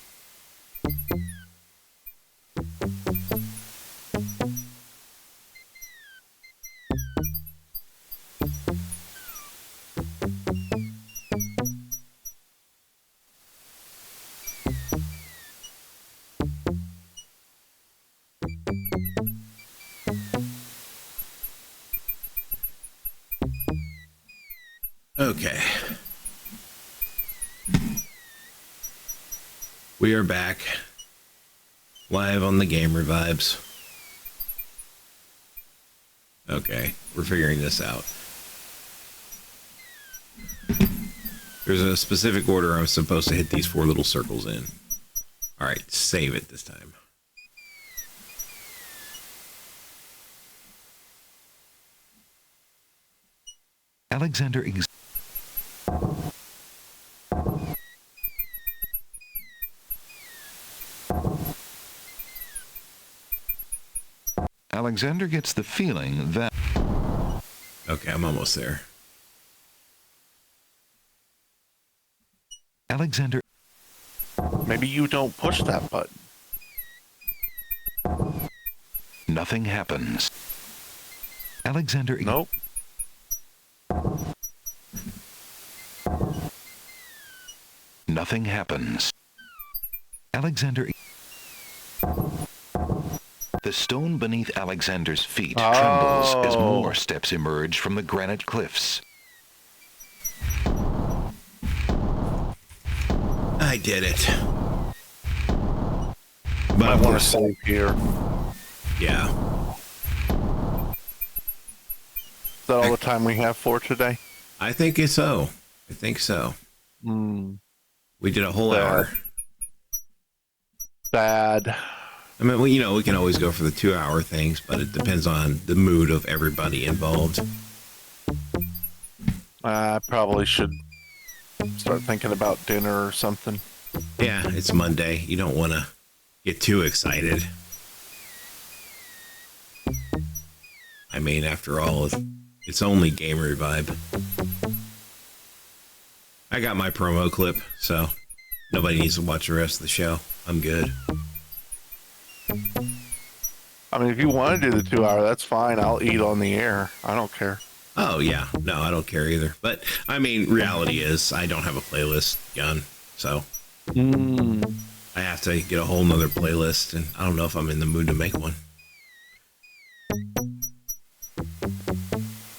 [SPEAKER 1] Okay. We are back. Live on the Game Revibes. Okay, we're figuring this out. There's a specific order I'm supposed to hit these 4 little circles in. Alright, save it this time.
[SPEAKER 3] Alexander Alexander gets the feeling that...
[SPEAKER 1] Okay, I'm almost there.
[SPEAKER 3] Alexander...
[SPEAKER 2] Maybe you don't push that button.
[SPEAKER 3] Nothing happens. Alexander...
[SPEAKER 2] Nope.
[SPEAKER 3] Nothing happens. Alexander... The stone beneath Alexander's feet trembles as more steps emerge from the granite cliffs.
[SPEAKER 1] I did it.
[SPEAKER 2] But I want to save here.
[SPEAKER 1] Yeah.
[SPEAKER 2] Is that all the time we have for today?
[SPEAKER 1] I think it's so. I think so. We did a whole hour.
[SPEAKER 2] Bad.
[SPEAKER 1] I mean, we can always go for the 2-hour things, but it depends on the mood of everybody involved.
[SPEAKER 2] I probably should start thinking about dinner or something.
[SPEAKER 1] Yeah, it's Monday. You don't want to get too excited. I mean, after all, it's only Game Revibe. I got my promo clip, so nobody needs to watch the rest of the show. I'm good.
[SPEAKER 2] I mean, if you want to do the 2-hour, that's fine. I'll eat on the air. I don't care.
[SPEAKER 1] Oh, yeah. No, I don't care either. But, I mean, reality is I don't have a playlist gun, so I have to get a whole nother playlist, and I don't know if I'm in the mood to make one.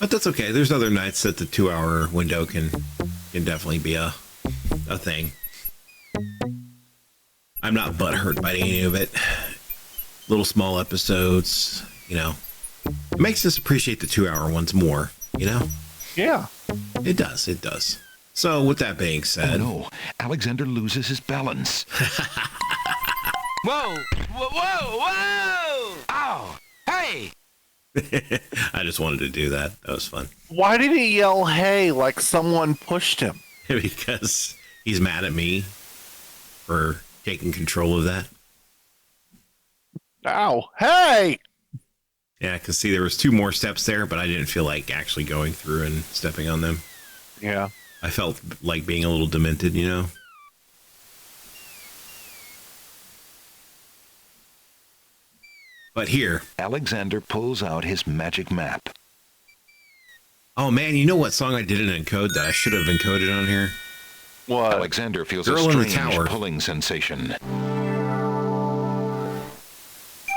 [SPEAKER 1] But that's okay. There's other nights that the 2-hour window can definitely be a thing. I'm not butthurt by any of it. Little small episodes, you know. It makes us appreciate the 2-hour ones more, you know?
[SPEAKER 2] Yeah.
[SPEAKER 1] It does, it does. So, with that being said...
[SPEAKER 3] Oh no, Alexander loses his balance.
[SPEAKER 4] Whoa! Whoa! Whoa! Whoa! Ow! Hey!
[SPEAKER 1] I just wanted to do that. That was fun.
[SPEAKER 2] Why did he yell, hey, like someone pushed him?
[SPEAKER 1] Because he's mad at me for taking control of that.
[SPEAKER 2] Ow! Hey!
[SPEAKER 1] Yeah, because see, there was 2 more steps there, but I didn't feel like actually going through and stepping on them.
[SPEAKER 2] Yeah.
[SPEAKER 1] I felt like being a little demented, you know? But here...
[SPEAKER 3] Alexander pulls out his magic map.
[SPEAKER 1] Oh man, you know what song I didn't encode that I should have encoded on here?
[SPEAKER 2] What?
[SPEAKER 3] Alexander feels
[SPEAKER 1] Girl
[SPEAKER 3] a
[SPEAKER 1] in the
[SPEAKER 3] strange
[SPEAKER 1] Tower.
[SPEAKER 3] pulling sensation.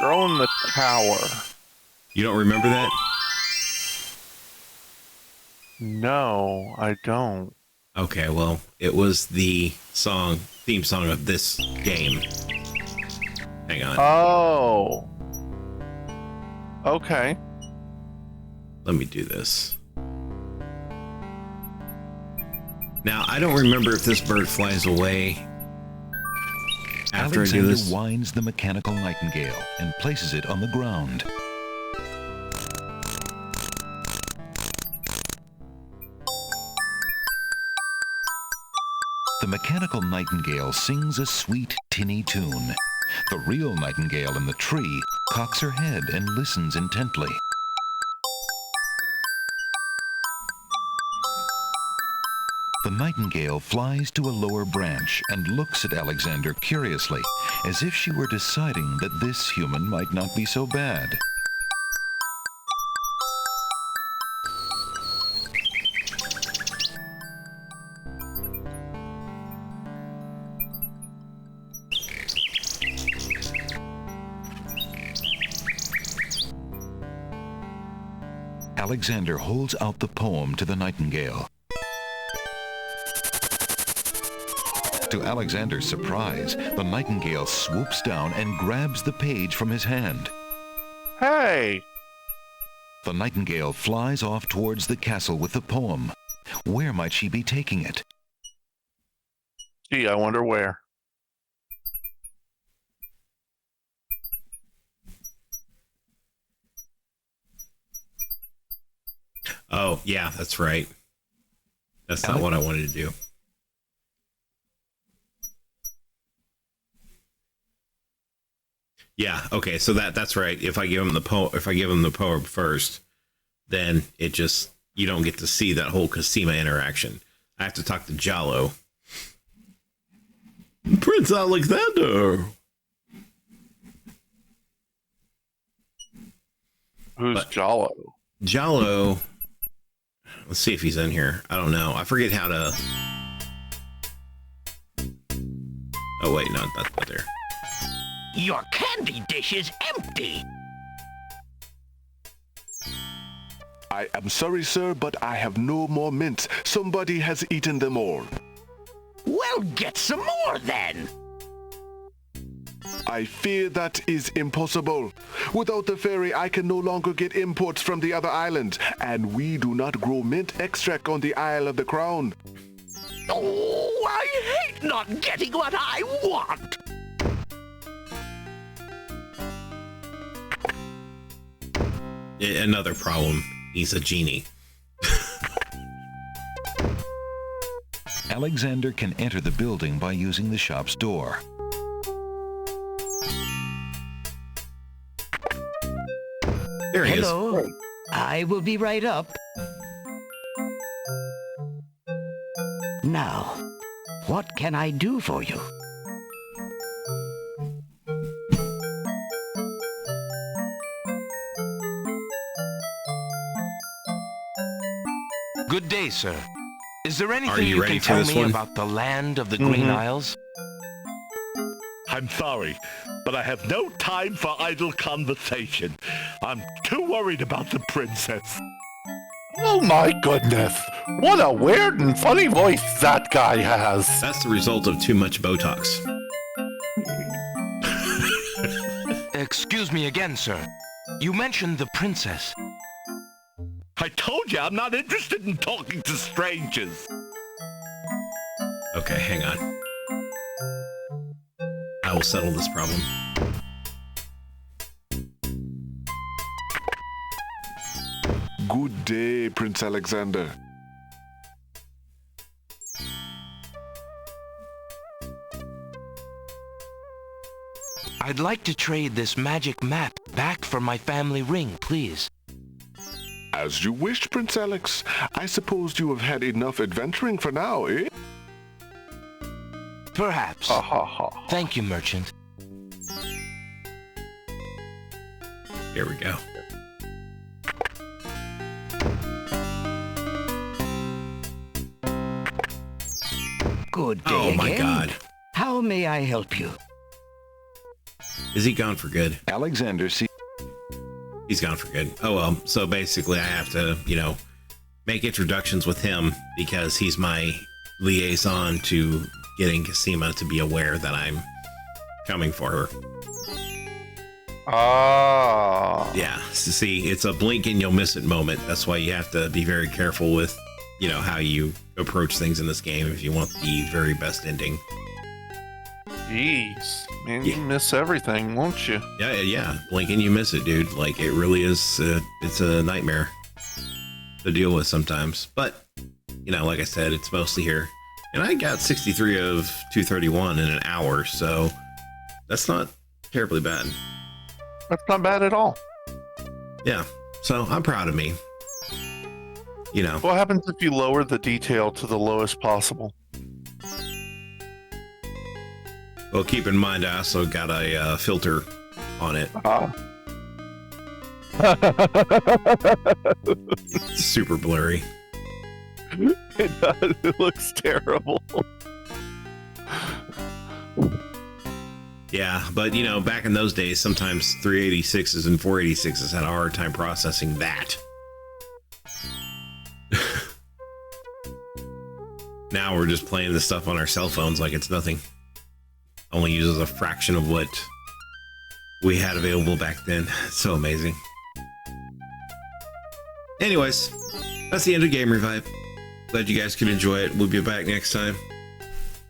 [SPEAKER 2] Girl in the Tower.
[SPEAKER 1] You don't remember that?
[SPEAKER 2] No, I don't.
[SPEAKER 1] Okay, well, it was the theme song of this game. Hang on.
[SPEAKER 2] Oh. Okay.
[SPEAKER 1] Let me do this. Now, I don't remember if this bird flies away after I do
[SPEAKER 3] Alexander
[SPEAKER 1] this.
[SPEAKER 3] winds the mechanical nightingale and places it on the ground. The mechanical nightingale sings a sweet, tinny tune. The real nightingale in the tree cocks her head and listens intently. The nightingale flies to a lower branch and looks at Alexander curiously, as if she were deciding that this human might not be so bad. Alexander holds out the poem to the nightingale. To Alexander's surprise, the nightingale swoops down and grabs the page from his hand.
[SPEAKER 2] Hey!
[SPEAKER 3] The nightingale flies off towards the castle with the poem. Where might she be taking it?
[SPEAKER 2] Gee, I wonder where.
[SPEAKER 1] Oh, yeah, that's right. That's not what I wanted to do. Yeah, okay, so that's right. If I give him the poem first, then it just, you don't get to see that whole Cosima interaction. I have to talk to Jallo. Prince Alexander.
[SPEAKER 2] Who's Jallo?
[SPEAKER 1] Jallo. Let's see if he's in here. I don't know. I forget how to. Oh wait, no, that's not there.
[SPEAKER 9] Your candy dish is empty.
[SPEAKER 10] I am sorry, sir, but I have no more mints. Somebody has eaten them all.
[SPEAKER 9] Well, get some more then.
[SPEAKER 10] I fear that is impossible. Without the ferry, I can no longer get imports from the other islands, and we do not grow mint extract on the Isle of the Crown.
[SPEAKER 9] Oh, I hate not getting what I want.
[SPEAKER 1] Another problem. He's a genie.
[SPEAKER 3] Alexander can enter the building by using the shop's door.
[SPEAKER 1] There he
[SPEAKER 13] Hello.
[SPEAKER 1] is.
[SPEAKER 13] I will be right up. Now, what can I do for you?
[SPEAKER 4] Good day, sir. Is there
[SPEAKER 1] Are
[SPEAKER 4] anything
[SPEAKER 1] you
[SPEAKER 4] you
[SPEAKER 1] ready
[SPEAKER 4] can
[SPEAKER 1] for
[SPEAKER 4] tell
[SPEAKER 1] this
[SPEAKER 4] me
[SPEAKER 1] one?
[SPEAKER 4] about the land of the Green Isles?
[SPEAKER 5] I'm sorry, but I have no time for idle conversation. I'm too worried about the princess.
[SPEAKER 2] Oh my goodness. What a weird and funny voice that guy has.
[SPEAKER 1] That's the result of too much Botox.
[SPEAKER 4] Excuse me again, sir. You mentioned the princess.
[SPEAKER 5] I told you I'm not interested in talking to strangers.
[SPEAKER 1] Okay, hang on. I will settle this problem.
[SPEAKER 10] Good day, Prince Alexander.
[SPEAKER 4] I'd like to trade this magic map back for my family ring, please.
[SPEAKER 10] As you wish, Prince Alex. I suppose you have had enough adventuring for now, eh?
[SPEAKER 4] Perhaps. Thank you, merchant.
[SPEAKER 1] Here we go.
[SPEAKER 16] Good day
[SPEAKER 1] Oh my
[SPEAKER 16] again.
[SPEAKER 1] God.
[SPEAKER 16] How may I help you?
[SPEAKER 1] Is he gone for good?
[SPEAKER 3] Alexander,
[SPEAKER 1] He's gone for good. Oh well. So basically, I have to, make introductions with him because he's my liaison to getting Casima to be aware that I'm coming for her.
[SPEAKER 2] Ah.
[SPEAKER 1] Yeah. So see, it's a blink and you'll miss it moment. That's why you have to be very careful with, how you approach things in this game if you want the very best ending.
[SPEAKER 2] Jeez, man, you miss everything, won't you?
[SPEAKER 1] Yeah. Blink and you miss it, dude. Like, it really is, it's a nightmare to deal with sometimes. But, like I said, it's mostly here. And I got 63 of 231 in an hour, so that's not terribly bad.
[SPEAKER 2] That's not bad at all.
[SPEAKER 1] Yeah, so I'm proud of me.
[SPEAKER 2] What happens if you lower the detail to the lowest possible?
[SPEAKER 1] Well, keep in mind, I also got a filter on it. It's super blurry.
[SPEAKER 2] It does. It looks terrible.
[SPEAKER 1] Yeah, but back in those days, sometimes 386s and 486s had a hard time processing that. Now we're just playing this stuff on our cell phones like it's nothing. Only uses a fraction of what we had available back then. It's so amazing. Anyways, that's the end of Game Revive. Glad you guys could enjoy it. We'll be back next time.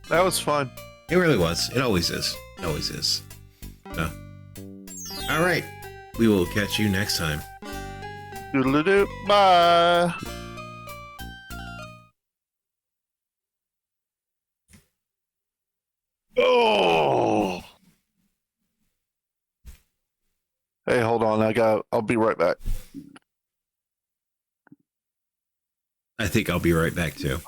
[SPEAKER 2] That was fun.
[SPEAKER 1] It really was. It always is. It always is. So, all right. We will catch you next time.
[SPEAKER 2] Doodle-doo. Bye. Oh. Hey, hold on. I'll be right back.
[SPEAKER 1] I think I'll be right back too.